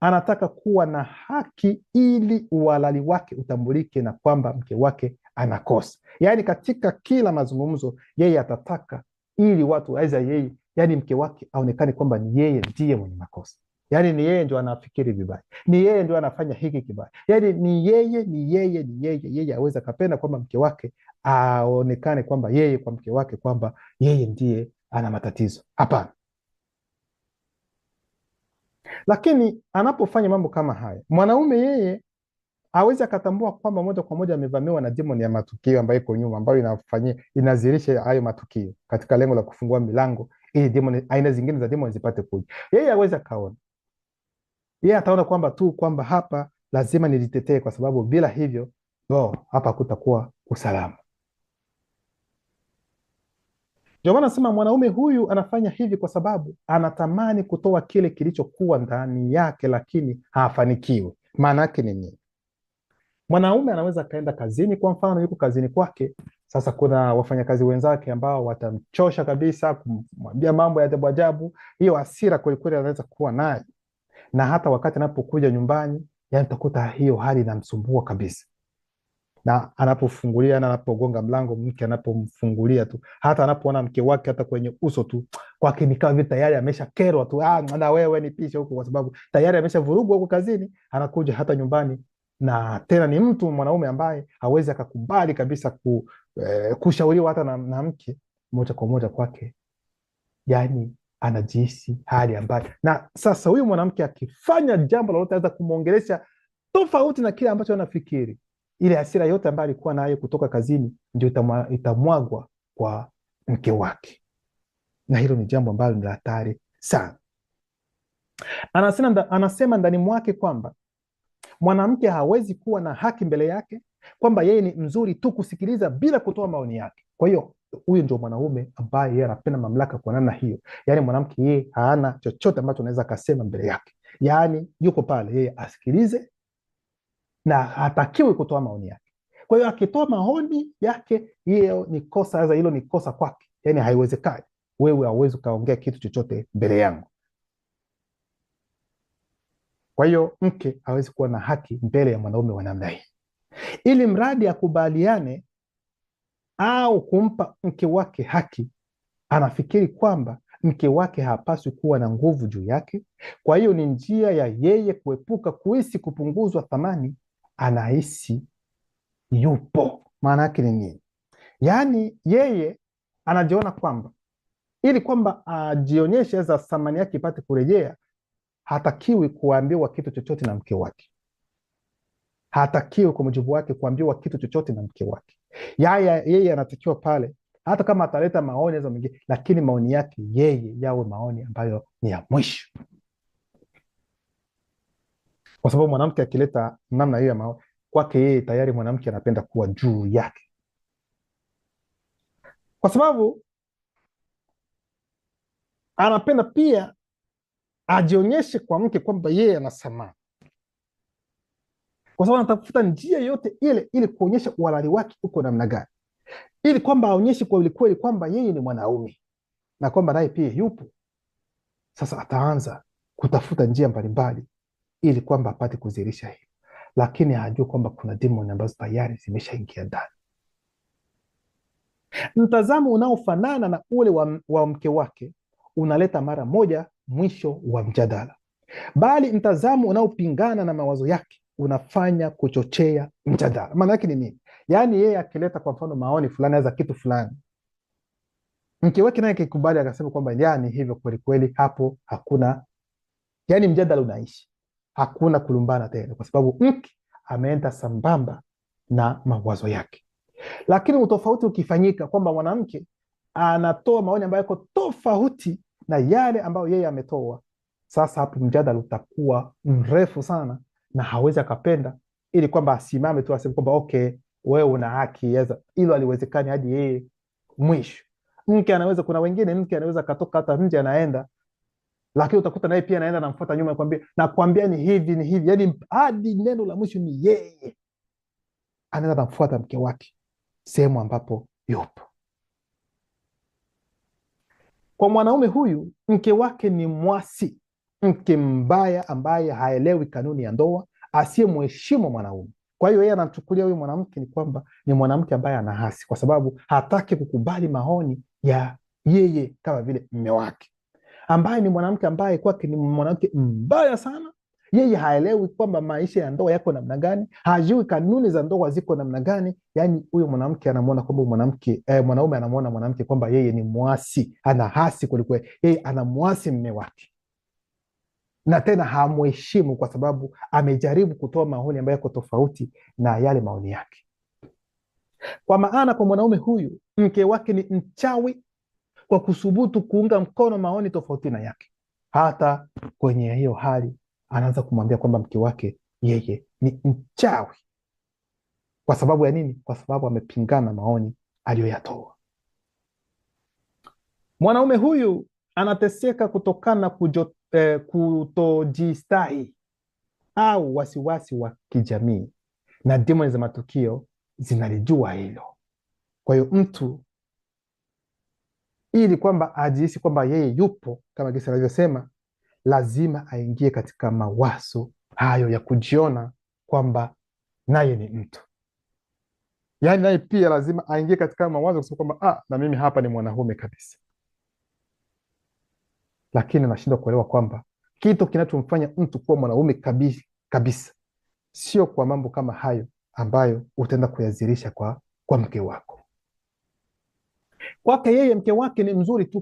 anataka kuwa na haki ili uhalali wake utambulike na kwamba mke wake anakosa. Yaani katika kila mazungumzo yeye atataka ili watu waweza yeye, yani mke wake aonekane kwamba ni yeye ndiye mwenye makosa, yani ni yeye ndio anafikiri vibaya, ni yeye ndio anafanya hiki kibaya, yani ni yeye aweza kapenda kwamba mke wake aonekane kwamba yeye kwa mke wake kwamba yeye ndiye ana matatizo. Hapana. Lakini anapofanya mambo kama haya, mwanaume yeye hawezi akatambua kwamba moja kwa moja amevamiwa na demoni ya matukio ambayo iko nyuma, ambayo inazirisha hayo matukio katika lengo la kufungua milango ili demoni, aina zingine za demoni zipate kuja. Yeye hawezi akaona, yeye ataona kwamba tu kwamba hapa lazima nilitetee, kwa sababu bila hivyo hapa kutakuwa usalama. Ndio maana nasema mwanaume huyu anafanya hivi kwa sababu anatamani kutoa kile kilichokuwa ndani yake, lakini hafanikiwi. Maana yake ni nini? Mwanaume anaweza akaenda kazini, kwa mfano yuko kazini kwake, sasa kuna wafanyakazi wenzake ambao watamchosha kabisa, kumwambia mambo ya ajabu ajabu. Hiyo hasira kwelikweli anaweza kuwa nayo, na hata wakati anapokuja nyumbani, yani utakuta hiyo hali inamsumbua kabisa, na anapofungulia na anapogonga mlango, mke anapomfungulia tu, hata anapoona mke wake hata kwenye uso tu kwake ni kama vile tayari ameshakerwa tu, na wewe nipishe huko, kwa sababu tayari ameshavurugwa huko kazini. Anakuja hata nyumbani, na tena ni mtu mwanaume ambaye hawezi akakubali kabisa kushauriwa hata na mke moja kwa moja kwake, yani anajihisi hali ambayo, na sasa huyu mwanamke akifanya jambo lolote aweza kumwongelesha tofauti na kile ambacho anafikiri, ile hasira yote ambayo alikuwa nayo kutoka kazini ndio itamwagwa kwa mke wake, na hilo ni jambo ambalo ni la hatari sana. Anasema ndani mwake kwamba mwanamke hawezi kuwa na haki mbele yake, kwamba yeye ni mzuri tu kusikiliza bila kutoa maoni yake. Kwa hiyo huyu ndio mwanaume ambaye yeye anapenda mamlaka kwa namna hiyo, yaani mwanamke yeye hana chochote ambacho anaweza akasema mbele yake, yaani yuko pale yeye asikilize na hatakiwi kutoa maoni yake. Kwa hiyo akitoa maoni yake, hiyo ni kosa. Sasa hilo ni kosa kwake, yaani haiwezekani, wewe hauwezi ukaongea kitu chochote mbele yangu. Kwa hiyo mke hawezi kuwa na haki mbele ya mwanaume wa namna hii, ili mradi akubaliane au kumpa mke wake haki. Anafikiri kwamba mke wake hapaswi kuwa na nguvu juu yake, kwa hiyo ni njia ya yeye kuepuka kuhisi kupunguzwa thamani. Anahisi yupo. Maana yake ni nini? Yaani yeye anajiona kwamba ili kwamba ajionyeshe za thamani yake ipate kurejea, hatakiwi kuambiwa kitu chochote na mke wake, hatakiwi kwa mujibu wake kuambiwa kitu chochote na mke wake. Yeye anatakiwa pale, hata kama ataleta maoni za mwingine, lakini maoni yake yeye yawe maoni ambayo ni ya mwisho, kwa sababu mwanamke akileta namna hiyo ya maoni kwake yeye, tayari mwanamke anapenda kuwa juu yake, kwa sababu anapenda pia ajionyeshe kwa mke kwamba yeye ana thamani, kwa sababu anatafuta njia yote ile ili kuonyesha uhalali wake uko namna gani, ili kwamba aonyeshe kwa kweli kwamba yeye ni mwanaume na kwamba naye pia yupo. Sasa ataanza kutafuta njia mbalimbali ili kwamba apate kuzirisha hiyo, lakini hajui kwamba kuna demoni ambazo tayari zimeshaingia ndani. Mtazamo unaofanana na ule wa mke wake unaleta mara moja mwisho wa mjadala, bali mtazamo unaopingana na mawazo yake unafanya kuchochea mjadala. Maana yake ni nini? Yaani yeye akileta kwa mfano maoni fulani za kitu fulani, mke wake naye akikubali akasema kwamba yani hivyo kweli kweli, hapo hakuna, yani mjadala unaishi, hakuna kulumbana tena, kwa sababu mke ameenda sambamba na mawazo yake. Lakini utofauti ukifanyika kwamba mwanamke anatoa maoni ambayo yako tofauti na yale ambayo yeye ametoa, sasa hapo mjadala utakuwa mrefu sana, na hawezi akapenda ili kwamba asimame tu aseme kwamba okay, wewe una haki. Hilo haliwezekani hadi yeye mwisho. Mke anaweza, kuna wengine mke anaweza katoka hata nje anaenda, lakini utakuta naye pia anaenda namfuata nyuma, nakwambia ni hivi ni hivi, yani hadi neno la mwisho ni yeye anaenda namfuata mke wake sehemu ambapo yupo. Kwa mwanaume huyu, mke wake ni mwasi, mke mbaya ambaye haelewi kanuni ya ndoa, asiyemheshimu mwanaume. Kwa hiyo yeye anamchukulia huyu mwanamke ni kwamba ni mwanamke ambaye ana hasi, kwa sababu hataki kukubali maoni ya yeye kama vile mme wake, ambaye ni mwanamke ambaye kwake ni mwanamke mbaya sana. Yeye haelewi kwamba maisha ya ndoa yako namna gani, hajui kanuni za ndoa ziko namna gani. Yani huyo mwanamke anamuona kwamba mwanaume anamuona mwanamke kwamba yeye ni mwasi, ana hasi kwelikweli, yeye anamwasi mme wake. na tena hamheshimu kwa sababu amejaribu kutoa maoni ambayo yako tofauti na yale maoni yake. Kwa maana kwa mwanaume huyu mke wake ni mchawi kwa kusubutu kuunga mkono maoni tofauti na yake. Hata kwenye hiyo hali anaanza kumwambia kwamba mke wake yeye ni mchawi. Kwa sababu ya nini? Kwa sababu amepingana maoni aliyoyatoa. Mwanaume huyu anateseka kutokana na kutojistahi au wasiwasi wa kijamii, na demoni za matukio zinalijua hilo. Kwa hiyo mtu ili kwamba ajihisi kwamba yeye yupo kama gisi anavyosema, lazima aingie katika mawazo hayo ya kujiona kwamba naye ni mtu. Yaani naye pia lazima aingie katika mawazo kusema kwamba na mimi hapa ni mwanaume kabisa. Lakini anashindwa kuelewa kwamba kitu kinachomfanya mtu kuwa mwanaume kabisa sio kwa mambo kama hayo ambayo utaenda kuyazirisha kwa mke wako. Kwake yeye mke wake ni mzuri tu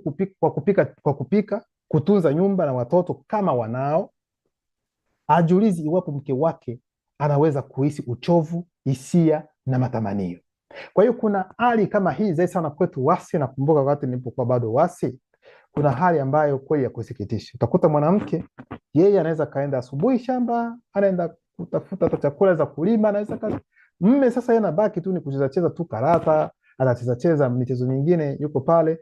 kwa kupika, kutunza nyumba na watoto kama wanao. Ajiulizi iwapo mke wake anaweza kuhisi uchovu, hisia na matamanio. Kwa hiyo kuna hali kama hii zaidi sana kwetu wasi. Nakumbuka wakati nilipokuwa bado wasi, kuna hali ambayo kweli ya kusikitisha. Utakuta mwanamke yeye anaweza kaenda asubuhi shamba, anaenda kutafuta chakula za kulima, anaweza mme sasa yeye anabaki tu ni kucheza tu karata, anacheza michezo mingine, yuko pale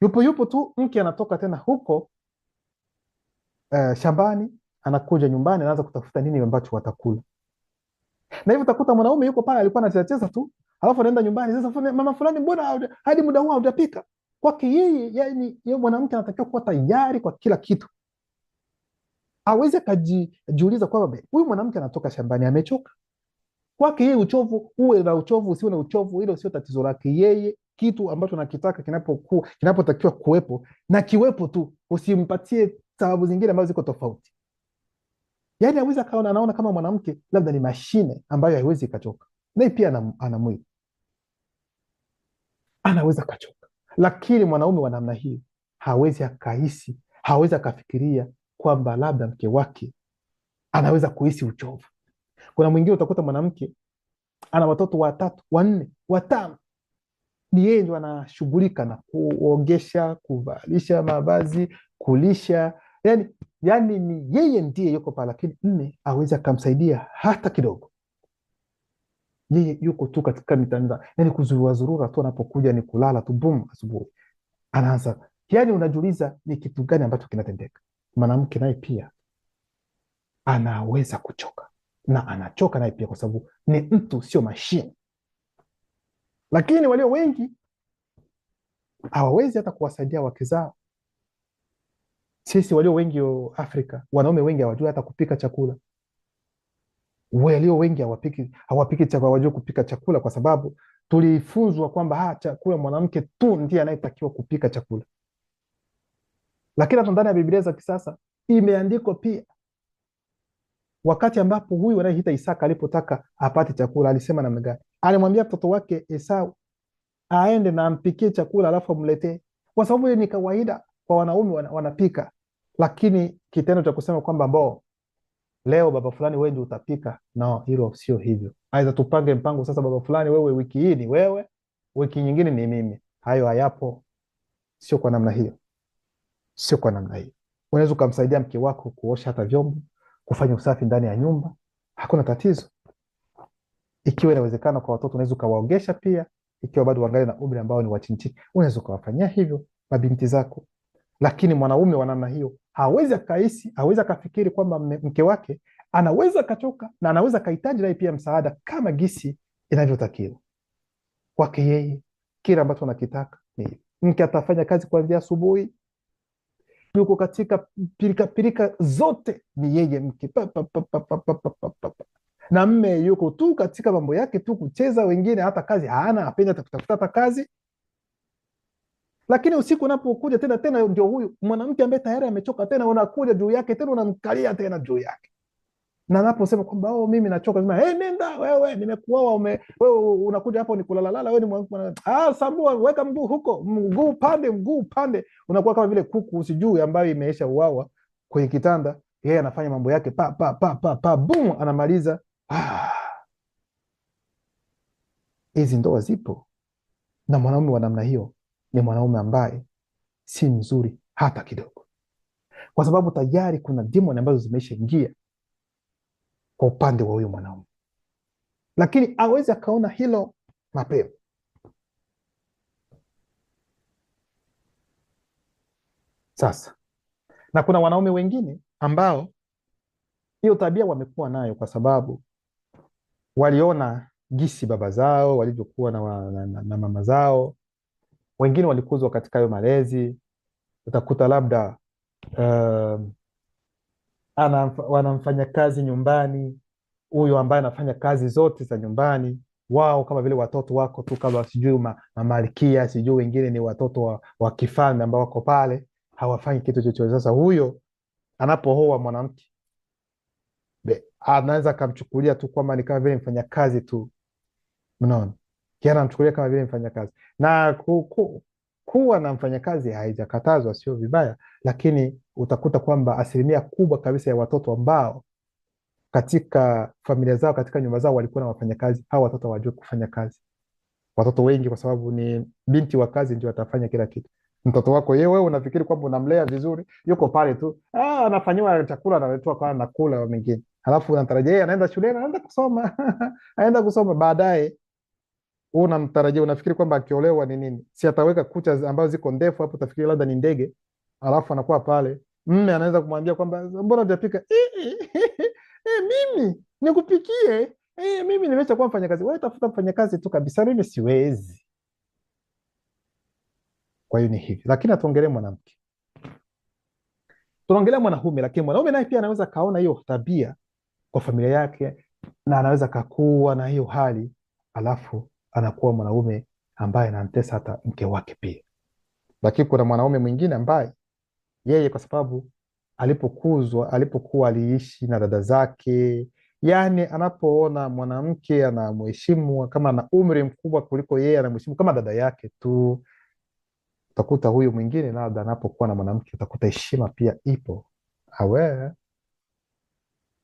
yupo tu. Mke anatoka tena huko shambani, anakuja nyumbani, anaanza kutafuta nini ambacho watakula. Na hivyo utakuta mwanaume yuko pale alikuwa anacheza tu, alafu anaenda nyumbani, sasa mama fulani, mbona hadi muda huu hujapika? Kwake yeye, yani yeye mwanamke anatakiwa kuwa tayari kwa kila kitu. Aweze akajiuliza kwamba huyu mwanamke anatoka shambani amechoka. Kwake yeye uchovu, uwe na uchovu usiwe na uchovu, hilo sio tatizo lake yeye. Kitu ambacho nakitaka kinapotakiwa kuwepo na kiwepo tu, usimpatie sababu zingine ambazo ziko tofauti. Yaani aweza kaona, anaona kama mwanamke labda ni mashine ambayo haiwezi kachoka. Naye pia ana mwili, anaweza kachoka. Lakini mwanaume wa namna hiyo hawezi akahisi, hawezi akafikiria kwamba labda mke wake anaweza kuhisi uchovu. Kuna mwingine utakuta mwanamke ana watoto 3, 4, 5, ni yeye ndio anashughulika na kuogesha, kuvalisha mavazi, kulisha, yani ni yeye ndiye yuko pale, lakini mme hawezi akamsaidia hata kidogo. Yeye yuko tu katika mitandao, yani kuzurura tu, anapokuja ni kulala tu, boom, asubuhi anaanza. Yani unajiuliza ni kitu gani ambacho kinatendeka. Mwanamke naye pia anaweza kuchoka, na anachoka naye pia, kwa sababu ni mtu, sio mashine. Lakini walio wengi hawawezi hata kuwasaidia wake zao. Sisi walio wengi Afrika, wanaume wengi hawajui hata kupika chakula. Walio wengi hawapiki chakula, hawajui kupika chakula, kwa sababu tulifunzwa kwamba chakula mwanamke tu ndiye anayetakiwa kupika chakula. Lakini hata ndani ya Biblia za kisasa imeandikwa pia, wakati ambapo huyu anayeita Isaka alipotaka apate chakula, alisema namna gani? Alimwambia mtoto wake Esau aende na ampikie chakula alafu amletee, kwa sababu ni kawaida kwa wanaume wanapika. Lakini kitendo cha kusema kwamba leo baba fulani wewe ndio utapika, no, hilo sio hivyo. Aidha tupange mpango sasa, baba fulani wewe wiki hii ni wewe, wiki nyingine ni mimi. Hayo hayapo, sio kwa namna hiyo, sio kwa namna hiyo. Unaweza kumsaidia mke wako kuosha hata vyombo, kufanya usafi ndani ya nyumba, hakuna tatizo. Ikiwa inawezekana kwa watoto, unaweza kuwaogesha pia, ikiwa bado wangali na umri ambao ni wa chini, unaweza kuwafanyia hivyo mabinti zako. Lakini mwanaume wa namna hiyo hawezi akahisi, hawezi akafikiri kwamba mke wake anaweza kachoka na anaweza kahitaji naye pia msaada kama gisi inavyotakiwa. Kwake yeye kile ambacho anakitaka ni mke atafanya kazi kuanzia asubuhi, yuko katika pirika zote, ni yeye mke na mme yuko tu katika mambo yake tu, kucheza. Wengine hata kazi hana, apenda kutafuta hata kazi. Lakini usiku unapokuja tena ndio huyu mwanamke ambaye tayari amechoka, tena unakuja juu yake, tena unamkalia tena juu yake. Na anaposema kwamba mimi nachoka, sema nenda wewe, nimekuoa, wewe unakuja hapo ni kulalala, wewe ni sambua, weka mguu huko, mguu pande, unakuwa kama vile kuku usijui ambayo imeisha uawa, kwenye kitanda, yeye anafanya mambo yake pa pa pa pa pa, boom, anamaliza. Hizi ndoa zipo, na mwanaume wa namna hiyo ni mwanaume ambaye si mzuri hata kidogo, kwa sababu tayari kuna demoni ambazo zimeshaingia kwa upande wa huyo mwanaume, lakini awezi akaona hilo mapema. Sasa na kuna wanaume wengine ambao hiyo tabia wamekuwa nayo kwa sababu waliona gisi baba zao walivyokuwa na mama zao. Wengine walikuzwa katika hayo malezi. Utakuta labda wanamfanya kazi nyumbani, huyo ambaye anafanya kazi zote za nyumbani, wao kama vile watoto wako tu, kama sijui mamalikia, sijui wengine ni watoto wa kifalme ambao wako pale, hawafanyi kitu chochote. Sasa huyo anapooa mwanamke, anaweza akamchukulia tu kwamba ni kama vile mfanya kazi tu, unaona, anamchukulia kama vile mfanya kazi. Na kuwa na mfanyakazi haijakatazwa, sio vibaya, lakini utakuta kwamba asilimia kubwa kabisa ya watoto ambao katika familia zao, katika nyumba zao walikuwa na wafanyakazi, hao watoto hawajui kufanya kazi. Watoto wengi, kwa sababu ni binti wa kazi, ndio atafanya kila kitu. Mtoto wako wewe unafikiri kwamba unamlea vizuri, yuko pale tu anafanyiwa chakula, analetwa kwa anakula wa mengine, halafu unatarajia yeye anaenda shuleni, anaenda kusoma anaenda kusoma. Baadaye unamtarajia, unafikiri kwamba akiolewa ni nini? Si ataweka kucha ambazo ziko ndefu hapo, utafikiri labda ni ndege, alafu anakuwa pale. Mme anaweza kumwambia kwamba mbona hujapika? Mimi nikupikie? Mimi nimeshakuwa mfanyakazi. Wewe tafuta mfanyakazi tu kabisa, mimi siwezi. Kwa hiyo ni hivi, lakini hatuongelee mwanamke, tunaongelea mwanaume. Lakini mwanaume naye pia anaweza kaona hiyo tabia kwa familia yake, na anaweza kakuwa na hiyo hali, alafu anakuwa mwanaume ambaye anamtesa hata mke wake pia. Lakini kuna mwanaume mwingine ambaye yeye, kwa sababu alipokuwa aliishi na dada zake, yani anapoona mwanamke anamheshimu, kama ana umri mkubwa kuliko yeye, anamheshimu kama dada yake tu. Utakuta huyu mwingine labda anapokuwa na mwanamke, utakuta heshima pia ipo.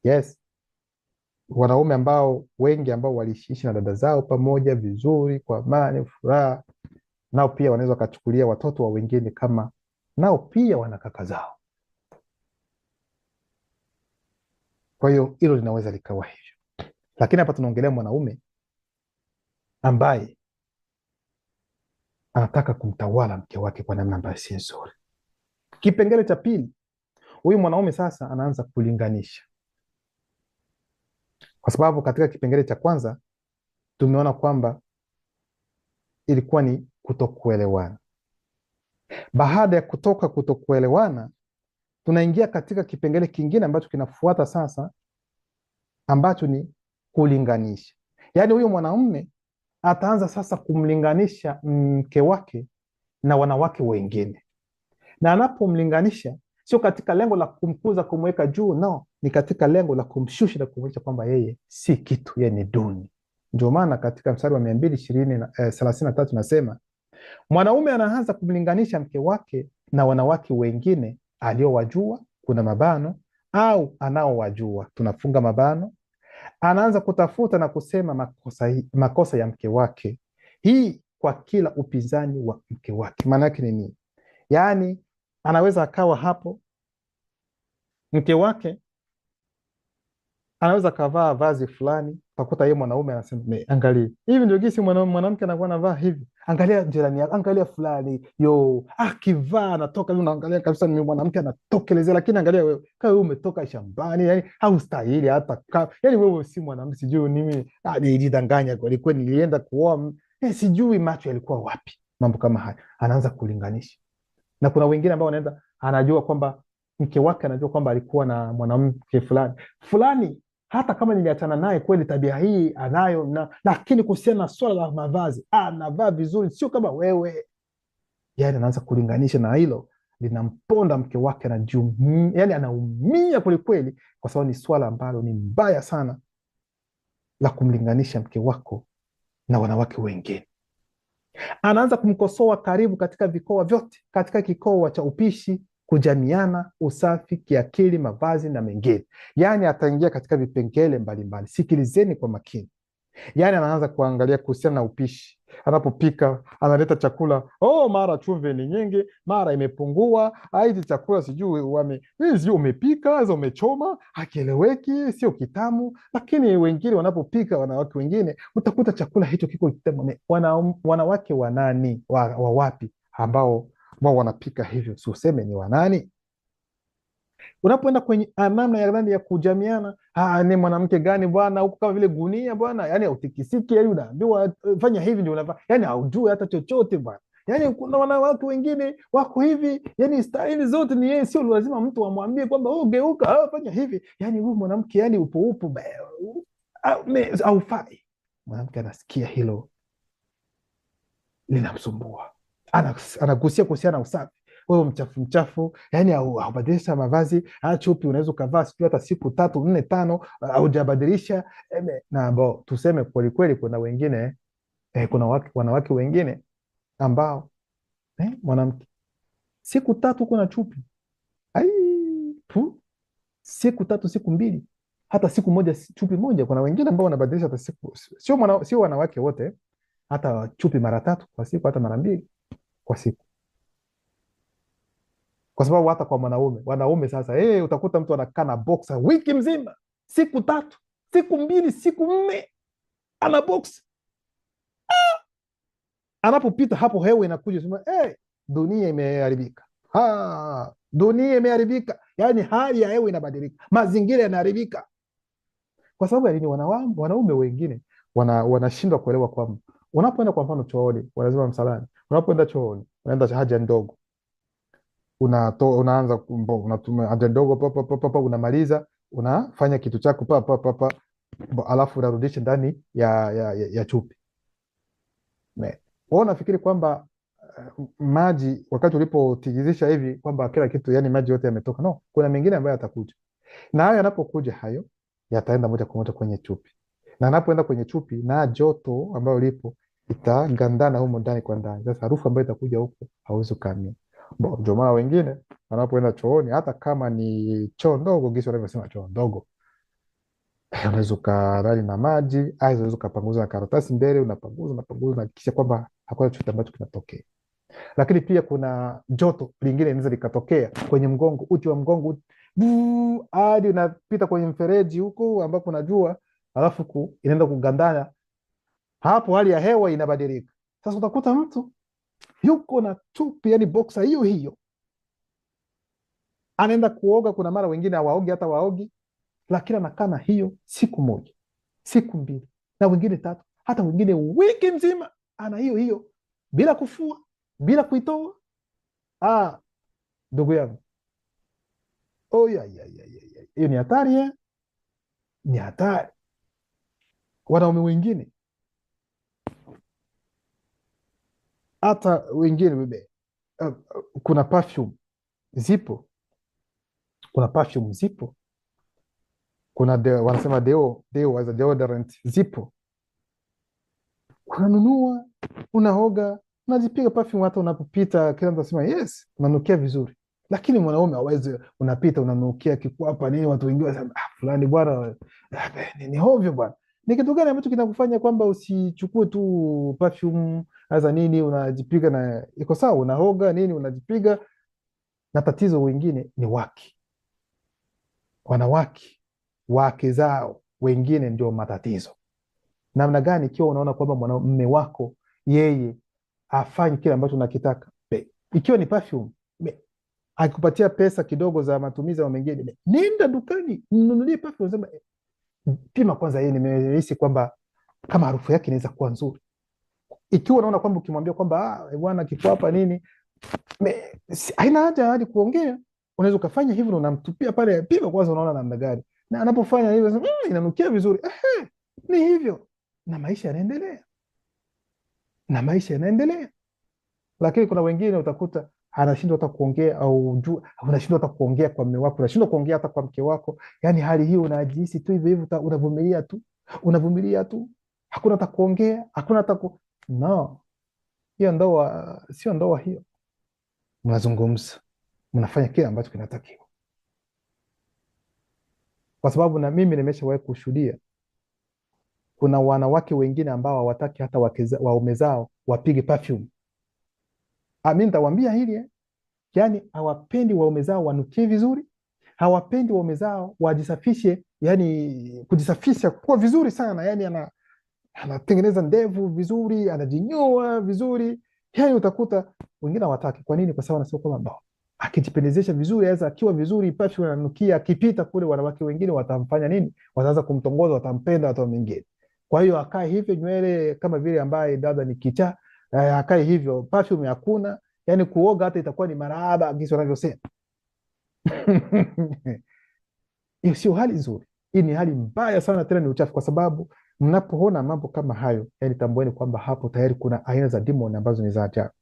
Yes, wanaume ambao wengi ambao waliishi na dada zao pamoja vizuri, kwa amani, furaha, nao pia wanaweza wakachukulia watoto wa wengine kama nao pia wana kaka zao. Kwa hiyo hilo linaweza likawa hivyo, lakini hapa tunaongelea mwanaume ambaye anataka kumtawala mke wake kwa namna ambayo si nzuri. Kipengele cha pili, huyu mwanaume sasa anaanza kulinganisha, kwa sababu katika kipengele cha kwanza tumeona kwamba ilikuwa ni kutokuelewana. Baada ya kutokuelewana, tunaingia katika kipengele kingine ambacho kinafuata sasa, ambacho ni kulinganisha. Yaani huyu mwanaume ataanza sasa kumlinganisha mke wake na wanawake wengine, na anapomlinganisha sio katika lengo la kumkuza, kumweka juu, no, ni katika lengo la kumshusha na kumwonyesha kwamba yeye si kitu, yeye ni duni. Ndio maana katika mstari wa 233 nasema mwanaume anaanza kumlinganisha mke wake na wanawake wengine aliowajua, kuna mabano, au anaowajua, tunafunga mabano. Anaanza kutafuta na kusema makosa ya mke wake, hii kwa kila upinzani wa mke wake. Maana yake ni nini? Yaani anaweza akawa hapo, mke wake anaweza kavaa vazi fulani, utakuta yeye mwanaume anasema, angalia hivi ndio gisi mwanamke anakuwa anavaa hivi, angalia jirani yako, angalia fulani, akivaa anatoka, unaangalia kabisa ni mwanamke anatokelezea. Lakini angalia wewe, kama wewe umetoka shambani, yani haustahili hata yani wewe si mwanamke, sijui mimi nilijidanganya kweli, nilienda kuoa, sijui macho yalikuwa wapi. Mambo kama haya anaanza kulinganisha. Na kuna wengine ambao wanaenda, anajua kwamba mke wake anajua kwamba alikuwa na mwanamke fulani, hata kama niliachana naye kweli, tabia hii anayo, lakini kuhusiana na swala la mavazi anavaa vizuri, sio kama wewe. Yani anaanza kulinganisha, na hilo linamponda mke wake, yani anaumia kwelikweli, kwa sababu ni swala ambalo ni mbaya sana la kumlinganisha mke wako na wanawake wengine. Anaanza kumkosoa karibu katika vikoa vyote, katika kikoa cha upishi kujamiana, usafi, kiakili, mavazi na mengine. Yaani ataingia katika vipengele mbalimbali. Sikilizeni kwa makini. Yaani anaanza kuangalia kuhusiana na upishi. Anapopika analeta chakula, mara chumvi ni nyingi, mara imepungua, hizi chakula sijui sijui umepika za umechoma, hakieleweki, sio kitamu. Lakini wengine wanapopika, wanawake wengine, utakuta chakula hicho kiko kitamu. Wanawake wanani wa wapi ambao wanapika hivyo? Si useme ni wanani? Unapoenda kwenye namna ya ndani ya kujamiana, ni mwanamke gani bwana huko, kama vile gunia bwana, yani hautikisiki, yani unaambiwa fanya hivi ndio unafanya, yani haujui hata chochote bwana. Yani kuna wanawake wengine wako hivi, yani staili zote ni yeye, sio lazima mtu amwambie kwamba geuka, fanya hivi. Yani huyu mwanamke, yani upo haufai. Mwanamke anasikia hilo linamsumbua, anagusia kuhusiana na usafi. Wewe mchafu mchafu, yani haubadilisha mavazi. Chupi unaweza ukavaa sijui hata siku 3, 4, 5 haujabadilisha. Na ambao tuseme kwelikweli, kuna wengine kuna wanawake wengine ambao mwanamke siku 3 kuna chupi, siku 3, siku 2, hata siku moja chupi moja. Kuna wengine ambao wanabadilisha hata siku, sio wanawake wote, hata chupi mara 3 kwa siku, hata mara 2 kwa siku. Kwa sababu hata kwa wanaume sasa, utakuta mtu anakaa na boxer wiki mzima, siku 3, siku 2, siku 4 ana boxer. Anapopita hapo hewa inakuja sema, dunia imeharibika. Dunia imeharibika, yaani hali ya hewa inabadilika, mazingira yanaharibika. Kwa sababu ya nini? Wanaume wengine wanashindwa kuelewa kwamba unapoenda kwa mfano chooni, wanasema msalani, unapoenda chooni, unaenda haja ndogo, unaanza unatumia haja ndogo, unamaliza, unafanya kitu chako alafu unarudisha ndani ya chupi. Wewe unafikiri kwamba maji wakati ulipotigizisha hivi kwamba kila kitu, yani maji yote yametoka? No, kuna mengine ambayo yatakuja, na hayo yanapokuja, hayo yataenda moja kwa moja kwenye chupi, na anapoenda kwenye chupi, na joto ambayo lipo itagandana humo ndani kwa ndani. Sasa harufu ambayo itakuja huko hauwezi kuamini. Ndio maana wengine wanapoenda chooni, hata kama ni choo ndogo, gisi wanavyosema choo ndogo, unaweza ukarali na maji, unaweza ukapanguza na karatasi mbele, unapanguza na kisha kwamba hakuna chochote ambacho kinatokea. Lakini pia kuna joto lingine linaweza likatokea kwenye mgongo, uti wa mgongo, hadi unapita kwenye mfereji huko ambapo unajua, alafu inaenda kugandana hapo, hali ya hewa inabadilika. Sasa utakuta mtu yuko na chupi, yani boxer hiyo hiyo, anaenda kuoga. Kuna mara wengine hawaogi, hata waogi, lakini anakaa na hiyo siku 1, siku 2, na wengine 3, hata wengine wiki mzima ana hiyo hiyo bila kufua, bila kuitoa. Ndugu yangu, hiyo ni hatari, ni hatari. Wanaume wengine, hata wengine bebe, kuna perfume zipo, kuna wanasema as a deodorant zipo, unanunua, unaoga, unajipiga perfume, hata unapopita kila mtu anasema yes, unanukia vizuri. Lakini mwanaume hawezi, unapita unanukia kikwapa nini, watu wengine wanasema fulani bwana ni hovyo bwana. Ni kitu gani ambacho kinakufanya kwamba usichukue tu perfume aza nini, unajipiga na iko sawa, unaoga nini, unajipiga. Na tatizo wengine ni wanawake, wake zao wengine ndio matatizo. Namna gani? Ikiwa unaona kwamba mwanamume wako yeye afanye kile ambacho unakitaka, ikiwa ni perfume, akikupatia pesa kidogo za matumizi au mengine, nenda dukani mnunulie perfume, unasema pima kwanza, yeye nimehisi kwamba kama harufu yake inaweza kuwa nzuri. Ikiwa unaona kwamba ukimwambia kwamba bwana kiko hapa nini, haina haja hadi kuongea, unaweza ukafanya hivyo na unamtupia pale, pima kwanza, unaona namna gani, na anapofanya hivyo inanukia vizuri, ni hivyo, na maisha yanaendelea. Lakini kuna wengine utakuta anashindwa hata kuongea, au unashindwa hata kuongea kwa mume wako, unashindwa kuongea hata kwa mke wako. Yani hali hiyo unajihisi tu hivyo hivyo, unavumilia tu, hakuna hata kuongea, hakuna hata no. Hiyo ndoa sio ndoa hiyo. Mnazungumza, mnafanya kile ambacho kinatakiwa, kwa sababu na mimi nimeshawahi kushuhudia kuna wanawake wengine ambao hawataki hata waume zao wapige perfume. Mimi nitawaambia hili yani hawapendi waume zao wanukie vizuri, hawapendi waume zao wajisafishe, yani kujisafisha kwa vizuri sana, yani anatengeneza ndevu vizuri, anajinyoa vizuri, yani utakuta wengine hawataki. Kwa nini? Kwa sababu wanasema kwamba akijipendezesha vizuri, aweza akiwa vizuri, perfume ananukia, akipita kule wanawake wengine watamfanya nini? Wataanza kumtongoza, watampenda, watu wengine. Kwa hiyo akae hivyo, nywele kama vile ambaye dada ni kichaa, akae hivyo, perfume hakuna, yani kuoga hata itakuwa ni marahaba, jinsi wanavyosema. Hiyo sio hali nzuri, hii ni hali mbaya sana, tena ni uchafu. Kwa sababu mnapoona mambo kama hayo, yani tambueni kwamba hapo tayari kuna aina za demon ambazo ni za ajabu.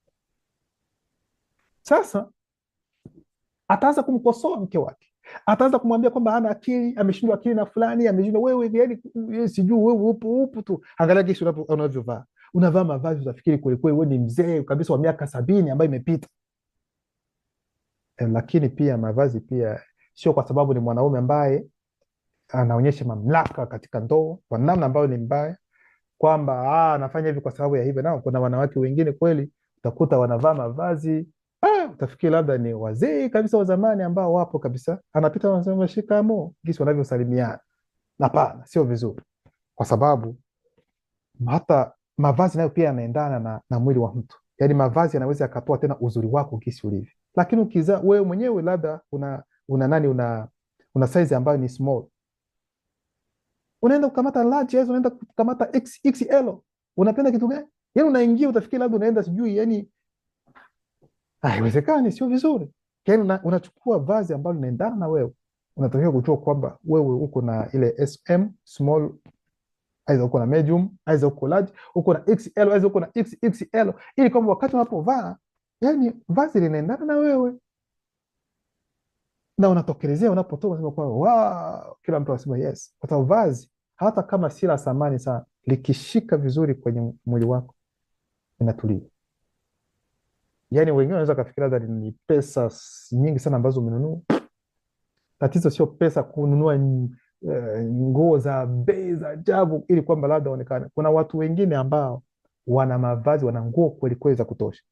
Sasa ataanza kumkosoa mke wake, ataanza kumwambia kwamba hana akili, ameshindwa akili na fulani, ameshindwa wewe, yani sijui wewe upo tu. Angalia jinsi unavyovaa, unavaa mavazi utafikiri kweli kweli wewe ni mzee kabisa wa miaka 70 ambayo imepita. Lakini pia mavazi pia sio kwa sababu ni mwanaume ambaye anaonyesha mamlaka katika ndoa kwa namna ambayo ni mbaya, kwamba anafanya hivi kwa sababu ya hivyo. Nao kuna wanawake wengine kweli utakuta wanavaa mavazi utafikiri labda ni wazee kabisa wa zamani ambao wapo kabisa, anapita wanasema shikamoo, jinsi wanavyosalimiana. Hapana, sio vizuri, kwa sababu hata mavazi nayo pia yanaendana na mwili wa mtu. Yani mavazi yanaweza yakatoa tena uzuri wako jinsi ulivyo, lakini ukizaa wewe mwenyewe labda una size ambayo ni small, unaenda kukamata large, unaenda kukamata XXL, unapenda kitu gani? Yani unaingia utafikiri labda unaenda sijui, yani haiwezekani, sio vizuri. Yani unachukua vazi ambalo linaendana na wewe, unatakiwa kujua kwamba wewe uko na ile SM small, aidha uko na medium, aidha uko large, uko na XL, aidha uko na XXL, ili kwamba wakati unapovaa yani vazi linaendana na wewe na unatokelezea unapotoka, unasema kwamba wow, kila mtu anasema yes. Kwa sababu vazi hata kama si la thamani sana, likishika vizuri kwenye mwili wako inatulia. Yani wengine wanaweza kufikiria labda ni pesa nyingi sana ambazo umenunua. Tatizo sio pesa kununua nguo za bei za ajabu ili kwamba labda onekane. Kuna watu wengine ambao wana mavazi, wana nguo kweli kweli za kutosha,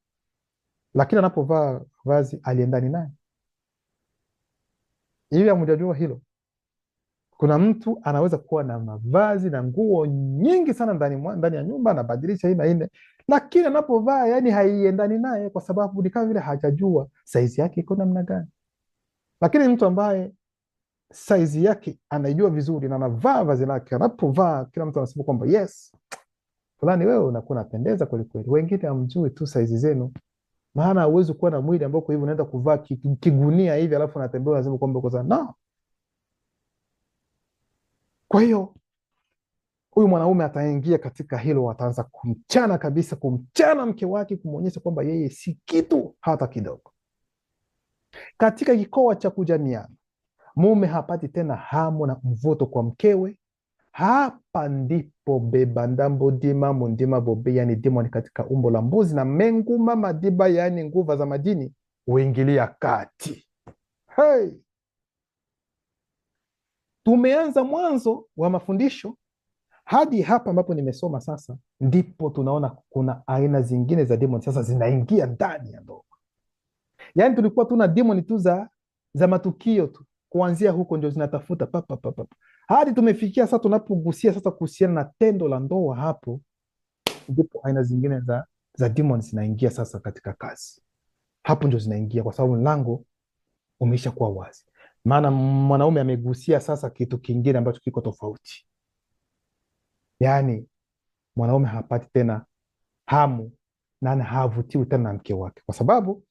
lakini anapovaa vazi aliendani naye. Ili hamjajua hilo, kuna mtu anaweza kuwa na mavazi na nguo nyingi sana ndani ya nyumba, anabadilisha hii na ile, lakini anapovaa yani haiendani naye, kwa sababu ni kama vile hajajua saizi yake iko namna gani. Lakini mtu ambaye saizi yake anaijua vizuri na anavaa vazi lake, anapovaa kila mtu anasema kwamba yes, fulani wewe unakuwa unapendeza kweli kweli. Wengine hamjui tu saizi zenu, maana hauwezi kuwa na mwili ambao kwa hivyo unaenda kuvaa kigunia hivi alafu unatembea unasema kwamba uko sawa. No. Kwa hiyo huyu mwanaume ataingia katika hilo, ataanza kumchana kabisa, kumchana mke wake, kumwonyesha kwamba yeye si kitu hata kidogo. Katika kikoa cha kujamiana, mume hapati tena hamu na mvuto kwa mkewe. Hapa ndipo beba ndambo dima mundima bobe, yani demoni katika umbo la mbuzi na menguma madiba, yani nguva za majini huingilia kati. Hey! Tumeanza mwanzo wa mafundisho hadi hapa ambapo nimesoma sasa, ndipo tunaona kuna aina zingine za demoni sasa zinaingia ndani ya ndoa. Yani tulikuwa tuna demoni tu za matukio tu, kuanzia huko ndio zinatafuta papa hadi tumefikia sasa, tunapogusia sasa kuhusiana na tendo la ndoa, hapo ndipo aina zingine za demoni zinaingia sasa katika kazi. Hapo ndio zinaingia, kwa sababu mlango umeisha kuwa wazi, maana mwanaume amegusia sasa kitu kingine ambacho kiko tofauti. Yani mwanaume hapati tena hamu na havutiwi tena na mke wake, kwa sababu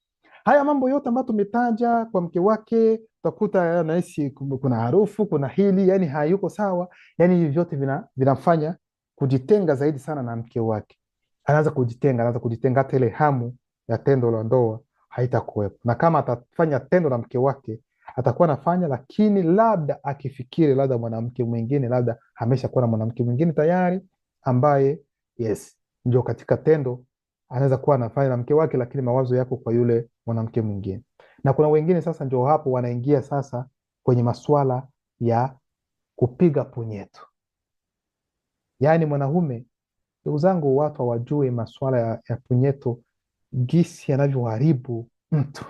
haya mambo yote ambayo tumetaja kwa mke wake, utakuta anahisi kuna harufu, kuna hili, yani hayuko sawa. Yani hivi vyote vinamfanya kujitenga zaidi sana na mke wake. Anaanza kujitenga, hata ile hamu ya tendo la ndoa haitakuwepo. Na kama atafanya tendo la mke wake atakuwa anafanya, lakini labda akifikiri labda mwanamke mwingine, labda ameshakuwa na mwanamke mwingine tayari ambaye yes ndio katika tendo anaweza kuwa anafanya na mke wake, lakini mawazo yako kwa yule mwanamke mwingine. Na kuna wengine sasa ndio hapo wanaingia sasa kwenye masuala ya kupiga punyeto. Yaani mwanaume, ndugu zangu, watu hawajui masuala ya punyeto gisi yanavyoharibu mtu.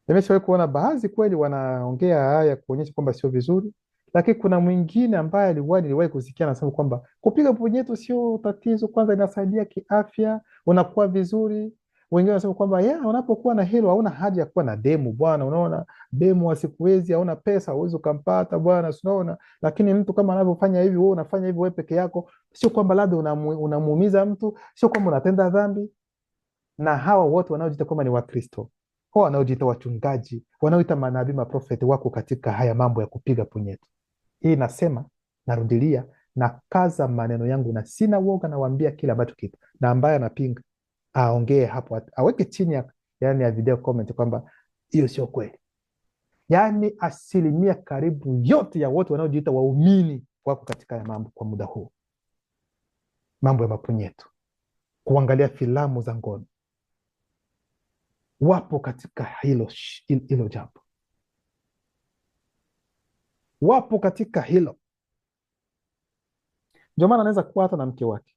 Nimeshawahi kuona baadhi kweli wanaongea haya kuonyesha kwamba sio vizuri, lakini kuna mwingine ambaye niliwahi kusikia anasema kwamba kupiga punyeto sio tatizo, kwanza inasaidia kiafya, unakuwa vizuri. Wengine wanasema kwamba unapokuwa na hilo hauna haja ya kuwa na demu bwana, unaona demu wa siku hizi hauna pesa, huwezi ukampata bwana, unaona. Lakini mtu kama anavyofanya hivi, wewe unafanya hivi wewe peke yako, sio kwamba labda unamuumiza mtu, sio kwamba unatenda dhambi. Na hawa wote wanaojiita kwamba ni Wakristo, hao wanaojiita wachungaji, wanaoita manabii, maprofeti, wako katika haya mambo ya kupiga punyeto. Hii nasema, narudilia, na kaza maneno yangu na sina woga, nawaambia kile ambacho kipo, na ambaye anapinga aongee hapo, aweke chini ya video comment kwamba hiyo sio kweli. Yani asilimia karibu yote ya wote wanaojiita waumini wako katika ya mambo kwa muda huu, mambo ya mapunyeto, kuangalia filamu za ngono, wapo katika hilo jambo, wapo katika hilo. Ndio maana anaweza kuwa hata na mke wake,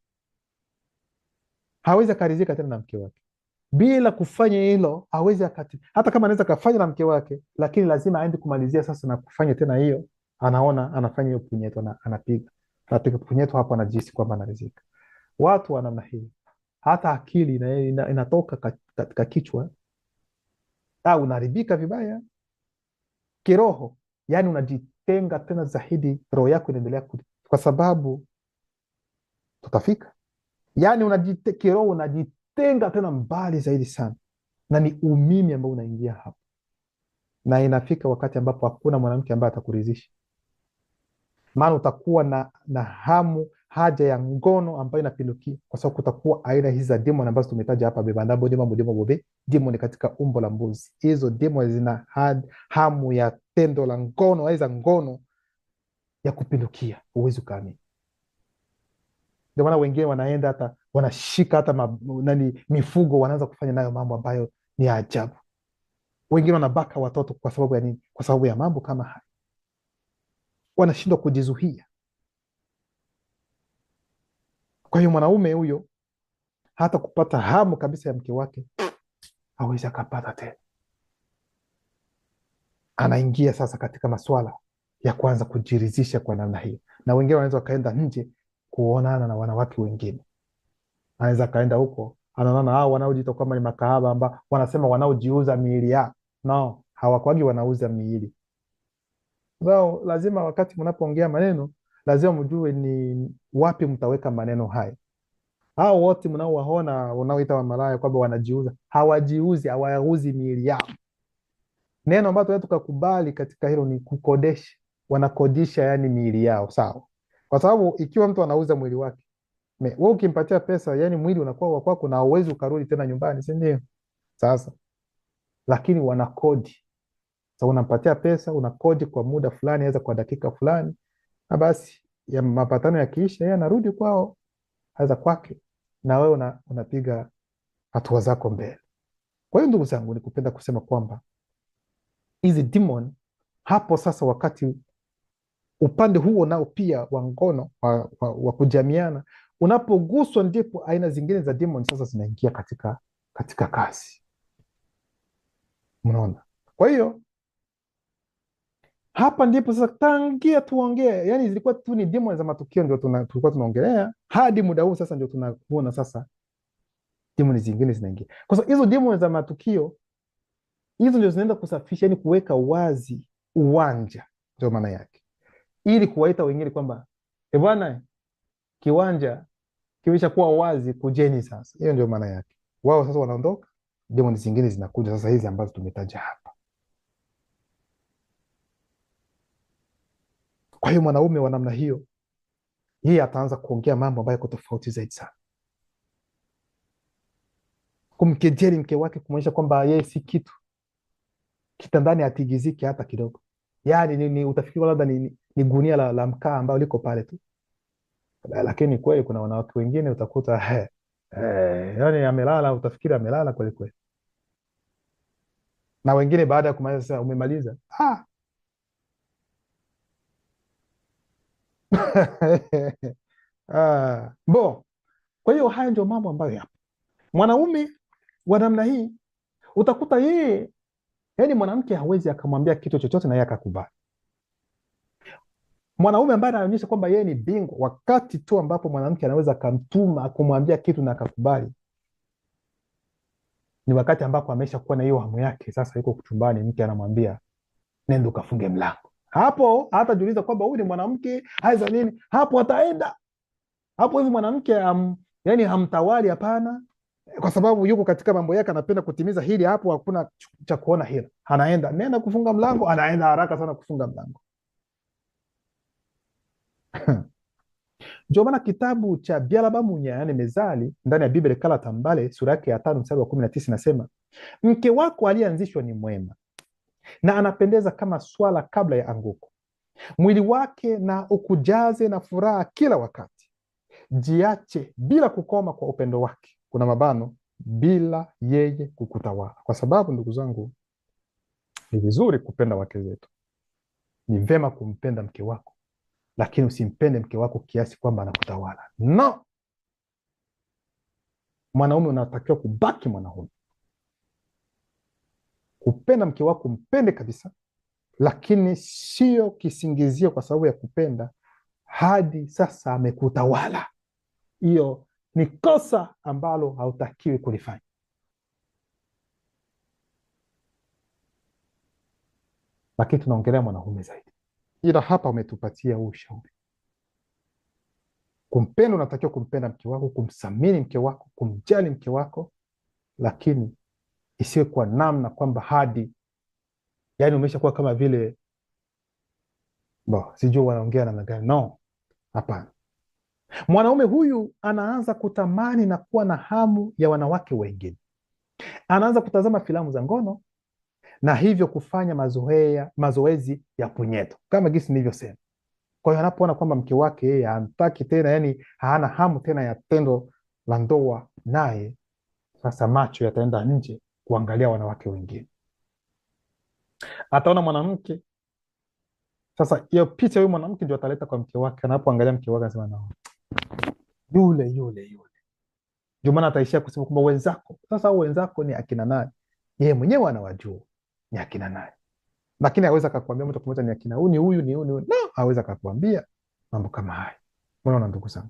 hawezi akaridhika tena na mke wake bila kufanya hilo. Hawezi hata kama anaweza kafanya na mke wake, lakini lazima aende kumalizia sasa na kufanya tena hiyo. Anaona anafanya hiyo punyeto, anapiga punyeto hapo, anajisi kwamba anaridhika. Watu wa namna hii hata akili inatoka katika kichwa, au unaharibika vibaya kiroho. Yani unajitenga tena zaidi, roho yako inaendelea kwa sababu tutafika. Yani kiroho unajitenga tena mbali zaidi sana, na ni umimi ambao unaingia hapo, na inafika wakati ambapo hakuna mwanamke ambaye atakuridhisha, maana utakuwa na haja ya ngono ambayo inapindukia, kwa sababu kutakuwa aina hizi za demon ambazo tumetaja hapa, bebandabo demon bobe demon katika umbo la mbuzi. Hizo demon zina hamu ya tendo la ngono, aiza ngono ya kupindukia, huwezi ukaamini. Ndio maana wengine wanaenda hata wanashika hata mifugo, wanaanza kufanya nayo mambo ambayo ni ajabu. Wengine wanabaka watoto. Kwa sababu ya nini? Kwa sababu ya mambo kama haya, wanashindwa kujizuia. Kwa hiyo mwanaume huyo hata kupata hamu kabisa ya mke wake hawezi akapata tena. Anaingia sasa katika maswala ya kuanza kujiridhisha kwa namna hiyo, na wengine wanaweza wakaenda nje kuonana na wanawake wengine. Anaweza akaenda huko, anaonana hao wanaojiita kwamba ni makahaba, ambao wanasema wanaojiuza miili yao. No, hawakwagi wanauza miili zao. Lazima wakati mnapoongea maneno, lazima mjue ni wapi mtaweka maneno haya. Hao wote mnaowaona wanaoita wamalaya kwamba wanajiuza, hawajiuzi, hawauzi miili yao. Neno ambalo tunaweza tukakubali katika hilo ni kukodesha. Wanakodisha yani miili yao, sawa? Kwa sababu ikiwa mtu anauza mwili wake, wewe ukimpatia pesa, yani mwili unakuwa wa kwako na hauwezi ukarudi tena nyumbani, si ndio? Sasa lakini wanakodi. Sasa unampatia pesa, unakodi kwa muda fulani, aweza kwa dakika fulani, na basi ya mapatano yakiisha, yeye anarudi kwao, aweza kwake, na wewe unapiga hatua zako mbele. Kwa hiyo ndugu zangu, nikupenda kusema kwamba hizi demon hapo sasa, wakati upande huo nao pia wa ngono wa kujamiana unapoguswa, ndipo aina zingine za demon sasa zinaingia katika kazi. Mnaona? Kwa hiyo hapa ndipo sasa tangia tuongee, yani zilikuwa tu ni demon za matukio ndio tulikuwa tunaongelea, hadi muda huu sasa ndio tunaona sasa demon zingine zinaingia. Kwa sababu hizo demon za matukio hizo ndio zinaenda kusafisha, yani kuweka wazi uwanja, ndio maana yake, ili kuwaita wengine kwamba bwana, kiwanja kimeshakuwa wazi, kujeni sasa. Hiyo ndio maana yake. Wao sasa wanaondoka, demoni zingine zinakuja sasa, hizi ambazo tumetaja hapa. Kwa hiyo mwanaume wa namna hiyo, yeye ataanza kuongea mambo ambayo yako tofauti zaidi sana, kumkejeli mke wake, kumwonyesha kwamba yeye si kitu, kitandani hatigiziki hata kidogo. Yani utafikiri labda ni gunia la mkaa ambao liko pale tu, lakini kweli kuna wanawake wengine utakuta Yani amelala, utafikiri amelala kweli kweli. Na wengine baada ya kumaliza sasa, umemaliza? Bo, kwa hiyo haya ndio mambo ambayo yapo. Mwanaume wa namna hii utakuta yeye, yani mwanamke hawezi akamwambia kitu chochote na yeye akakubali. Mwanaume ambaye anaonyesha kwamba yeye ni bingwa, wakati tu ambapo mwanamke anaweza akamtuma kumwambia kitu na akakubali, ni wakati ambapo amesha kuwa na hiyo hamu yake. Sasa yuko chumbani, mke anamwambia nenda ukafunge mlango. Hapo hatajiuliza kwamba huyu ni mwanamke haiza nini, hapo ataenda hapo hivi mwanamke yani hamtawali, hapana, kwa sababu yuko katika mambo yake, anapenda kutimiza hili. Hapo hakuna cha kuona hila, anaenda nenda kufunga mlango, anaenda haraka sana kufunga mlango. Ndio maana kitabu cha Byalabamunya, yani Mezali, ndani ya Biblia Kala Tambale, sura yake ya 5 mstari wa 19 nasema, mke wako aliyeanzishwa ni mwema na anapendeza kama swala kabla ya anguko, mwili wake na ukujaze na furaha kila wakati, jiache bila kukoma kwa upendo wake, kuna mabano, bila yeye kukutawala. Kwa sababu ndugu zangu, ni vizuri kupenda wake zetu, ni vema kumpenda mke wako, lakini usimpende mke wako kiasi kwamba anakutawala. No, mwanaume unatakiwa kubaki mwanaume. Kupenda mke wako, mpende kabisa, lakini sio kisingizio kwa sababu ya kupenda hadi sasa amekutawala. Hiyo ni kosa ambalo hautakiwi kulifanya. Lakini tunaongelea mwanaume zaidi, ila hapa umetupatia huu ushauri. Kumpenda, unatakiwa kumpenda mke wako, kumthamini mke wako, kumjali mke wako, lakini isiwe kwa namna kwamba hadi yani umeshakuwa kama vile sijui wanaongea namna gani. No, hapana. Mwanaume huyu anaanza kutamani na kuwa na hamu ya wanawake wengine, anaanza kutazama filamu za ngono na hivyo kufanya mazoezi ya punyeto kama gisi nilivyosema. Kwa hiyo anapoona kwamba mke wake yeye hamtaki tena, yani hana hamu tena ya tendo la ndoa naye, sasa macho yataenda nje kuangalia wanawake wengine. Ataona mwanamke, sasa hiyo picha huyu mwanamke ndio ataleta kwa mke wake. Anapoangalia mke wake anasema no, yule. Ndio maana ataishia kusema kwamba wenzako. Sasa hao wenzako ni akina nani? Yeye mwenyewe anawajua ni akina nani, lakini hawezi akakwambia moja kwa moja ni akina huyu ni huyu. No, hawezi akakwambia mambo kama haya. Unaona ndugu zangu,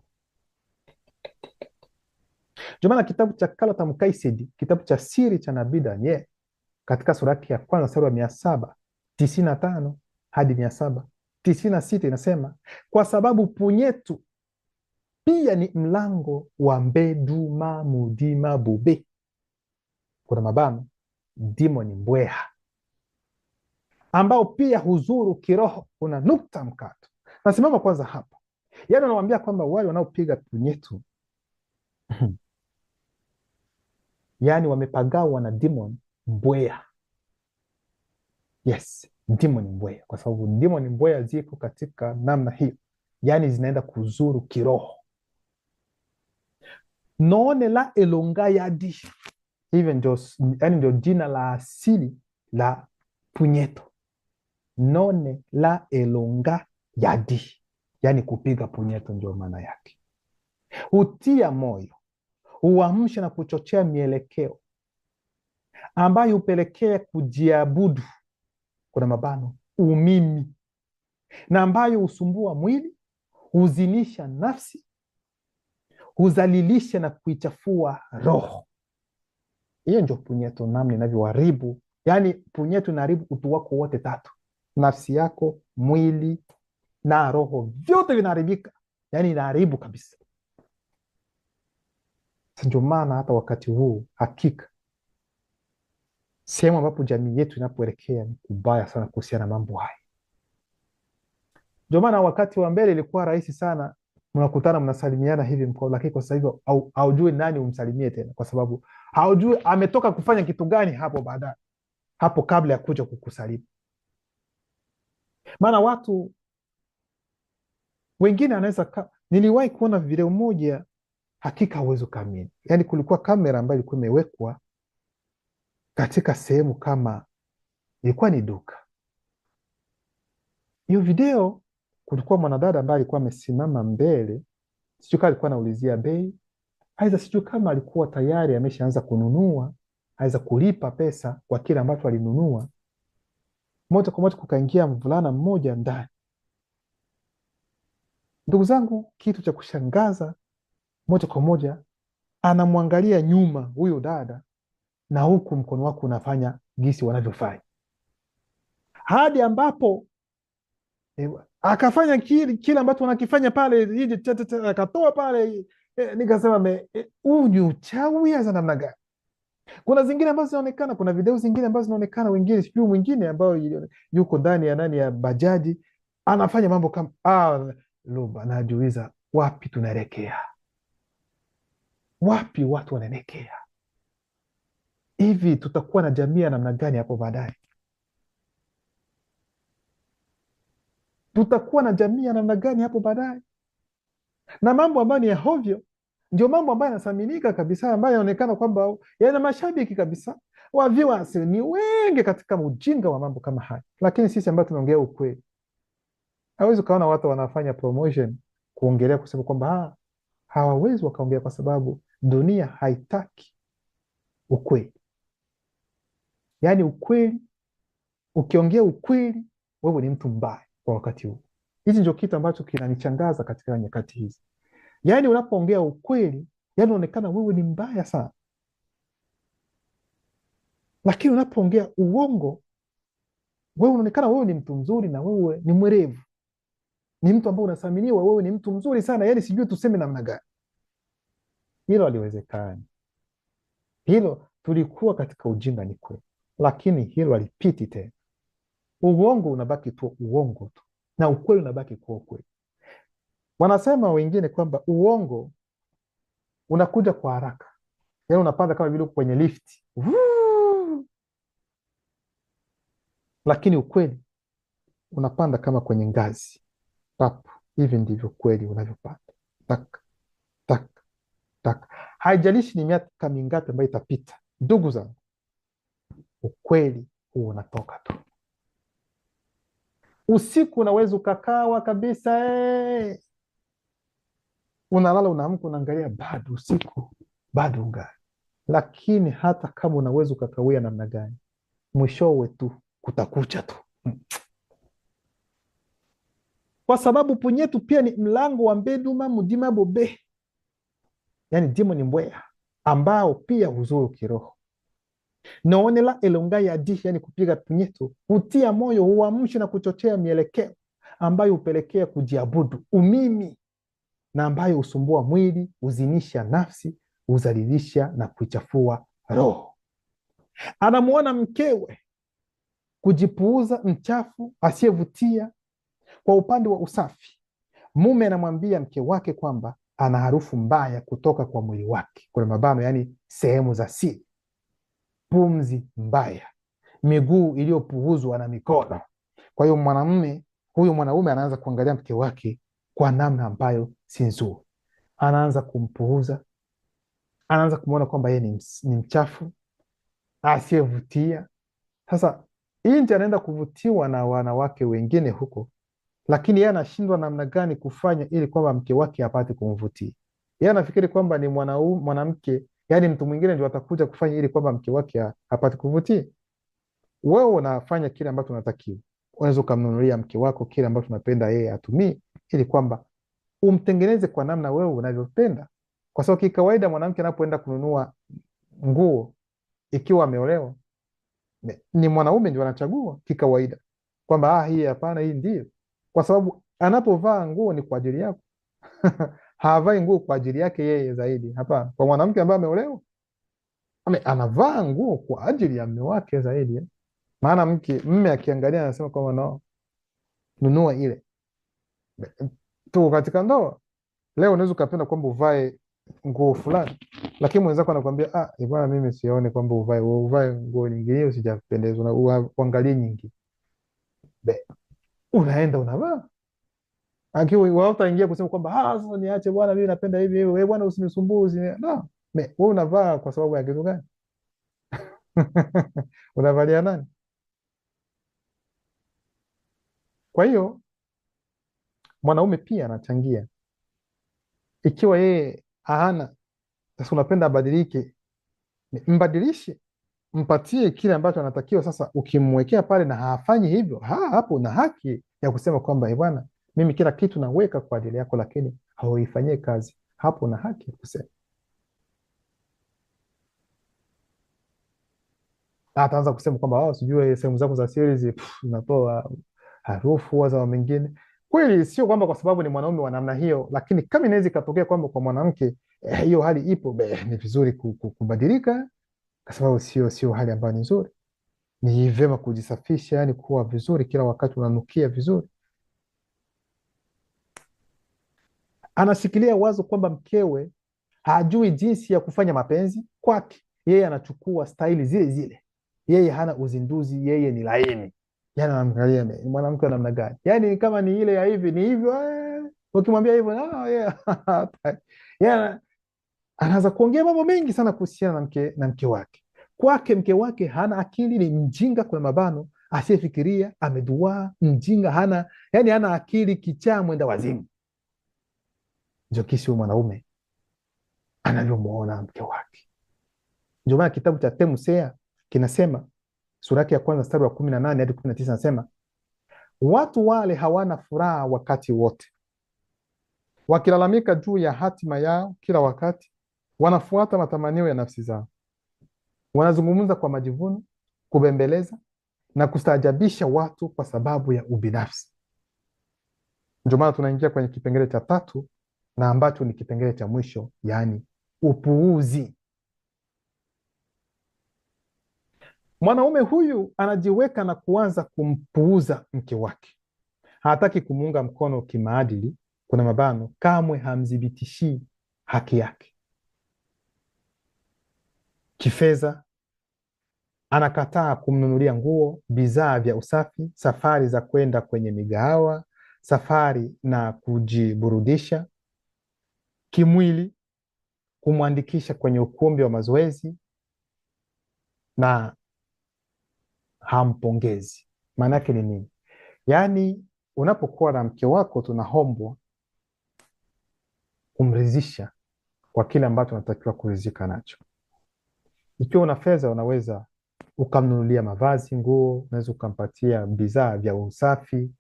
ndio maana kitabu cha Kalata Mkaisedi, kitabu cha siri cha nabii Daniel, katika sura yake ya kwanza mstari wa 795 hadi 796 inasema, kwa sababu punyetu pia ni mlango wa mbeduma mudima bube, kuna mabano, dimoni mbweha, ambao pia huzuru kiroho, kuna nukta mkato. Nasimama kwanza hapa, yaani wanawambia kwamba wale wanaopiga punyetu yaani wamepagawa na demon mbweha. Yes, demon mbweha, kwa sababu demon mbweha ziko katika namna hiyo, yaani zinaenda kuzuru kiroho. None la elonga yadi, hivyo ndio jina la asili la punyeto. None la elonga yadi, yaani kupiga punyeto, ndio maana yake. Hutia moyo, huamsha na kuchochea mielekeo ambayo hupelekea kujiabudu, kuna mabano, umimi, na ambayo husumbua mwili, huzinisha nafsi, huzalilisha na kuichafua roho. Hiyo ndio punyeto, namna inavyoharibu. Yaani punyeto inaharibu utu wako wote tatu, nafsi yako, mwili na roho, vyote vinaharibika, yaani inaharibu kabisa. Ndio maana hata wakati huu hakika sehemu ambapo jamii yetu inapoelekea ni kubaya sana kuhusiana na mambo haya. Ndio maana wakati wa mbele ilikuwa rahisi sana, mnakutana mnasalimiana hivi mkono, lakini kwa sasa hivi haujui nani umsalimie tena, kwa sababu haujui ametoka kufanya kitu gani hapo baadaye, hapo kabla ya kuja kukusalimu. Maana watu wengine anaweza niliwahi kuona video moja Hakika huwezi ukaamini, yaani kulikuwa kamera ambayo ilikuwa imewekwa katika sehemu kama ilikuwa ni duka. Hiyo video kulikuwa mwanadada ambaye alikuwa amesimama mbele, sijui kama alikuwa anaulizia bei, aidha sijui kama alikuwa tayari ameshaanza kununua, aidha kulipa pesa kwa kile ambacho alinunua. Moja kwa moja kukaingia mvulana mmoja ndani. Ndugu zangu, kitu cha kushangaza, moja kwa moja anamwangalia nyuma huyo dada, na huku mkono wako unafanya gisi wanavyofanya, hadi ambapo akafanya kile ambacho wanakifanya pale, akatoa pale. Nikasema huu ni uchawi hasa namna gani? Kuna zingine ambazo zinaonekana, kuna video zingine ambazo zinaonekana, wengine sijui mwingine ambayo yuko ndani ya bajaji anafanya mambo kama Luba. Najiuliza, wapi tunaelekea? Wapi watu wanaelekea? Hivi tutakuwa na jamii ya namna gani hapo baadaye? Tutakuwa na jamii ya namna gani hapo baadaye? Na mambo ambayo ni ya hovyo ndio mambo ambayo yanathaminika kabisa, ambayo yanaonekana kwamba yana mashabiki kabisa, wa viewers ni wengi katika ujinga wa mambo kama haya. Lakini sisi ambao tunaongea ukweli, hawezi ukaona watu wanafanya promotion kuongelea kusema kwamba hawawezi wakaongea, kwa sababu dunia haitaki ukweli. Yaani ukweli, ukiongea ukweli, wewe ni mtu mbaya kwa wakati huu. Hichi ndio kitu ambacho kinanichangaza katika nyakati hizi. Yaani unapoongea ukweli, yaani unaonekana wewe ni mbaya sana, lakini unapoongea uongo, wewe unaonekana wewe ni mtu mzuri, na wewe ni mwerevu, ni mtu ambaye unathaminiwa, wewe ni mtu mzuri sana. Yaani sijui tuseme namna gani. Hilo haliwezekani. Hilo tulikuwa katika ujinga, ni kweli, lakini hilo halipiti tena. Uongo unabaki tu uongo tu, na ukweli unabaki kuwa ukweli. Wanasema wengine kwamba uongo unakuja kwa haraka, yaani unapanda kama vile kwenye lifti, lakini ukweli unapanda kama kwenye ngazi papu. Hivi ndivyo kweli unavyopanda, tak tak tak. Haijalishi ni miaka mingapi ambayo itapita, ndugu zangu, ukweli huu unatoka tu. Usiku unaweza ukakawa kabisa, unalala, unaamka, unaangalia, bado usiku, bado ungali. Lakini hata kama unaweza ukakawia namna gani, mwishowe tu kutakucha tu, kwa sababu punyetu pia ni mlango wa mbeduma mudima bobe, yani dimo ni mbweha ambao pia huzuru kiroho. Naonela elonga ya di, yani kupiga punyetu hutia moyo, huamsha na kuchochea mielekeo ambayo hupelekea kujiabudu umimi, na ambayo husumbua mwili, huzinisha nafsi, huzalilisha na kuichafua roho. Anamuona mkewe kujipuuza, mchafu, asiyevutia. Kwa upande wa usafi, mume anamwambia mke wake kwamba ana harufu mbaya kutoka kwa mwili wake, kwa mabano, yani sehemu za siri, pumzi mbaya, miguu iliyopuuzwa na mikono. Kwa hiyo mwanaume anaanza kuangalia mke wake kwa namna ambayo si nzuri, anaanza kumpuuza, anaanza kumwona kwamba yeye ni mchafu, asiyevutia. Sasa nje anaenda kuvutiwa na wanawake wengine huko, lakini yeye anashindwa namna gani kufanya ili kwamba mke wake apate kumvutia. Yeye anafikiri kwamba ni mwanamke, yani mtu mwingine ndio atakuja kufanya ili kwamba mke wake apate kuvutia. Wewe unafanya kile ambacho unatakiwa. Unaweza ukamnunulia mke wako kile ambacho unapenda yeye atumie, ili kwamba umtengeneze kwa namna wewe unavyopenda. Kwa sababu kikawaida mwanamke anapoenda kununua nguo, ikiwa ameolewa, ni mwanaume ndio anachagua kikawaida kwamba hii hapana, hii ndio, kwa sababu anapovaa nguo ni kwa ajili yako. Havai nguo kwa ajili yake yeye zaidi, hapana. Kwa mwanamke ambaye ameolewa, anavaa nguo kwa ajili ya mume wake zaidi. Maana mme akiangalia anasema kwamba no, nunua ile tu. Katika ndoa leo unaweza ukapenda kwamba uvae nguo fulani, lakini mwenzako anakuambia bwana, mimi sione kwamba uvae nguo nyingine, usijapendezwa na uangalie nyingine. Unaenda unavaa. Akiwa wataingia kusema kwamba sasa niache bwana, mimi napenda hivi hivi, wewe bwana usinisumbue no. Wewe unavaa kwa sababu ya kitu gani? Unavalia nani? Kwa hiyo mwanaume pia anachangia. Ikiwa yeye hana, sasa unapenda abadilike, mbadilishe, mpatie kile ambacho anatakiwa. Sasa ukimwekea pale na hafanyi hivyo, hapo una haki ya kusema kwamba bwana, mimi kila kitu naweka kwa ajili yako, lakini hauifanyie kazi. Hapo una haki ya kusema. Ataanza kusema kwamba sijui sehemu zako za siri zinatoa harufu za mengine. Kweli sio kwamba kwa sababu ni mwanaume wa namna hiyo, lakini kama inaweza ikatokea kwamba kwa mwanamke hiyo hali ipo, ni vizuri kubadilika, kwa sababu sio hali ambayo ni nzuri. Ni vyema kujisafisha, yani kuwa vizuri kila wakati, unanukia vizuri. Anashikilia wazo kwamba mkewe hajui jinsi ya kufanya mapenzi kwake, yeye anachukua staili zile zile, yeye hana uzinduzi, yeye ni laini. Yani anamwangalia mwanamke wa namna gani, yani kama ni ile ya hivi ni hivyo, ukimwambia hivyo yeah. Anaanza kuongea mambo mengi sana kuhusiana na mke wake. Kwake mke wake hana akili, ni mjinga kwa mabano, asiyefikiria, ameduaa, mjinga, hana akili, kichaa, mwenda wazimu. Ndio kisi mwanaume anavyomuona mke wake. Ndio maana kitabu cha Temusea kinasema, sura yake ya kwanza mstari wa 18 hadi 19, anasema watu wale hawana furaha wakati wote, wakilalamika juu ya hatima yao kila wakati, wanafuata matamanio ya nafsi zao, wanazungumza kwa majivuno, kubembeleza na kustaajabisha watu kwa sababu ya ubinafsi. Ndio maana tunaingia kwenye kipengele cha 3 na ambacho ni kipengele cha mwisho, yaani upuuzi. Mwanaume huyu anajiweka na kuanza kumpuuza mke wake. Hataki kumuunga mkono kimaadili, kuna mabano, kamwe hamdhibitishii haki yake. Kifedha, anakataa kumnunulia nguo, bidhaa vya usafi, safari za kwenda kwenye migahawa, safari na kujiburudisha. Kimwili, kumwandikisha kwenye ukumbi wa mazoezi na hampongezi. Maana yake ni nini? Yaani unapokuwa na mke wako, tunaombwa kumridhisha kwa kile ambacho unatakiwa kuridhika nacho. Ikiwa una fedha, unaweza ukamnunulia mavazi, nguo, unaweza ukampatia bidhaa vya usafi.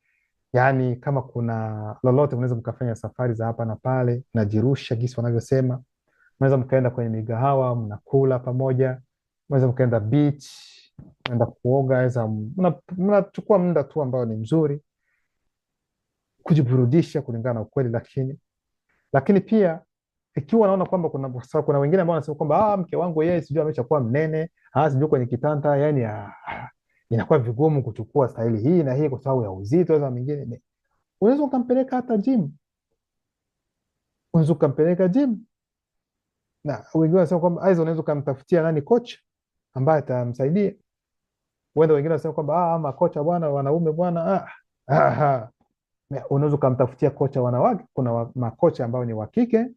Yaani kama kuna lolote, unaweza mkafanya safari za hapa na pale, najirusha gisi wanavyosema. Unaweza mkaenda kwenye migahawa, mnakula pamoja, unaweza mkaenda beach, mnaenda kuoga, mnachukua muda tu ambao ni mzuri kujiburudisha kulingana na ukweli. Lakini pia ikiwa naona kwamba kuna wengine ambao wanasema kwamba mke wangu yeye sijui ameshakuwa mnene, sijui kwenye kitanda, yani inakuwa vigumu kuchukua staili hii na hii kwa sababu ya uzito za mingine, unaweza ukampeleka hata gym. Unaweza ukampeleka gym, na wengine wanasema kwamba aidha unaweza ukamtafutia nani, coach ambaye atamsaidia. Wenda wengine wanasema kwamba makocha bwana, wanaume bwana, unaweza ukamtafutia kocha wanawake. Kuna makocha ambao ni wa kike,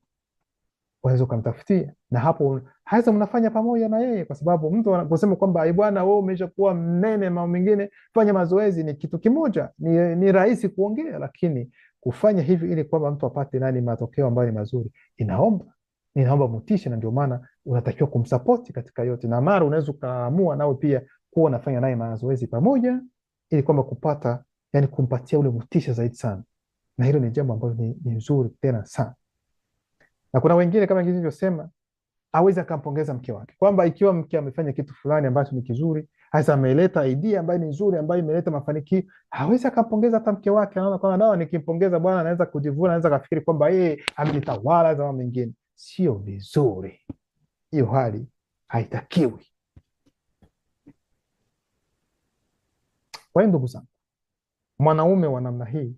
unaweza ukamtafutia, na hapo hasa mnafanya pamoja na yeye, kwa sababu mtu anaposema kwamba bwana wewe umeshakuwa mnene, mambo mengine, fanya mazoezi, ni kitu kimoja, ni rahisi kuongea, lakini kufanya hivi ili kwamba mtu apate matokeo ambayo ni mazuri, inaomba motisha, na ndio maana unatakiwa kumsapoti katika yote, na mara unaweza ukaamua nawe pia kuwa unafanya naye mazoezi pamoja, ili kwamba kupata, yani kumpatia ule motisha zaidi sana, na hilo ni jambo ambalo ni nzuri tena sana. Na kuna wengine kama nilivyosema, hawezi akampongeza mke wake kwamba ikiwa mke amefanya kitu fulani ambacho ni kizuri, hasa ameleta idea ambayo ni nzuri, ambayo imeleta mafanikio, hawezi akampongeza hata mke wake. Anaona kwamba nikimpongeza bwana anaweza kujivuna, anaweza kafikiri kwamba yeye amenitawala za mambo mengine. Sio vizuri, hiyo hali haitakiwi. Kwa hiyo ndugu zangu, mwanaume wa namna hii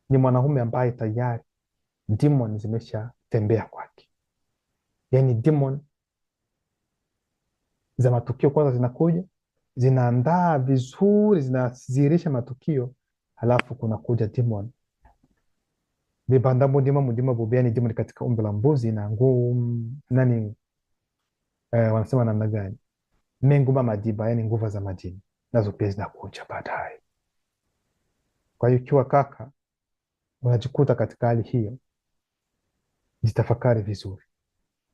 ni mwanaume ambaye tayari demon zimeshatembea kwake. Yani demon za matukio kwanza zinakuja, zinaandaa vizuri, zinadhihirisha matukio, halafu kuna kuja demon bibandamu ndima mundima bubiani, demon katika umbo la mbuzi na nani, wanasema namna gani, menguma madiba, yani nguvu za majini, nazo pia zinakuja baadaye. Kwa hiyo ikiwa kaka unajikuta katika hali hiyo, jitafakari vizuri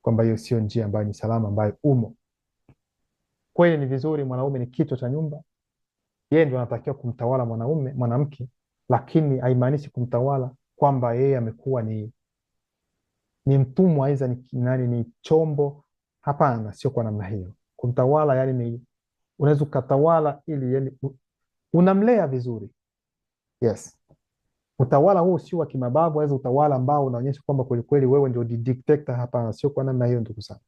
kwamba hiyo sio njia ambayo ni salama, ambayo umo. Kweli ni vizuri, mwanaume ni kichwa cha nyumba, yeye ndio anatakiwa kumtawala mwanamke, lakini haimaanishi kumtawala kwamba yeye amekuwa ni mtumwa, aidha ni chombo. Hapana, sio kwa namna hiyo. Kumtawala yani unaweza ukatawala ili yani unamlea vizuri. Yes, utawala huu sio wa kimababu, aweza utawala ambao unaonyesha kwamba kwelikweli wewe ndio dictator. Hapana, sio kwa namna hiyo, ndugu zangu.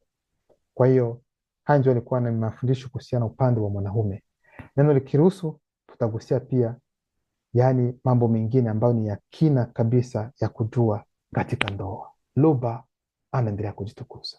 Kwa hiyo haya ndio alikuwa na mafundisho kuhusiana na upande wa mwanaume. Neno likiruhusu tutagusia pia yani mambo mengine ambayo ni ya kina kabisa ya kujua katika ndoa. Luba anaendelea kujitukuza.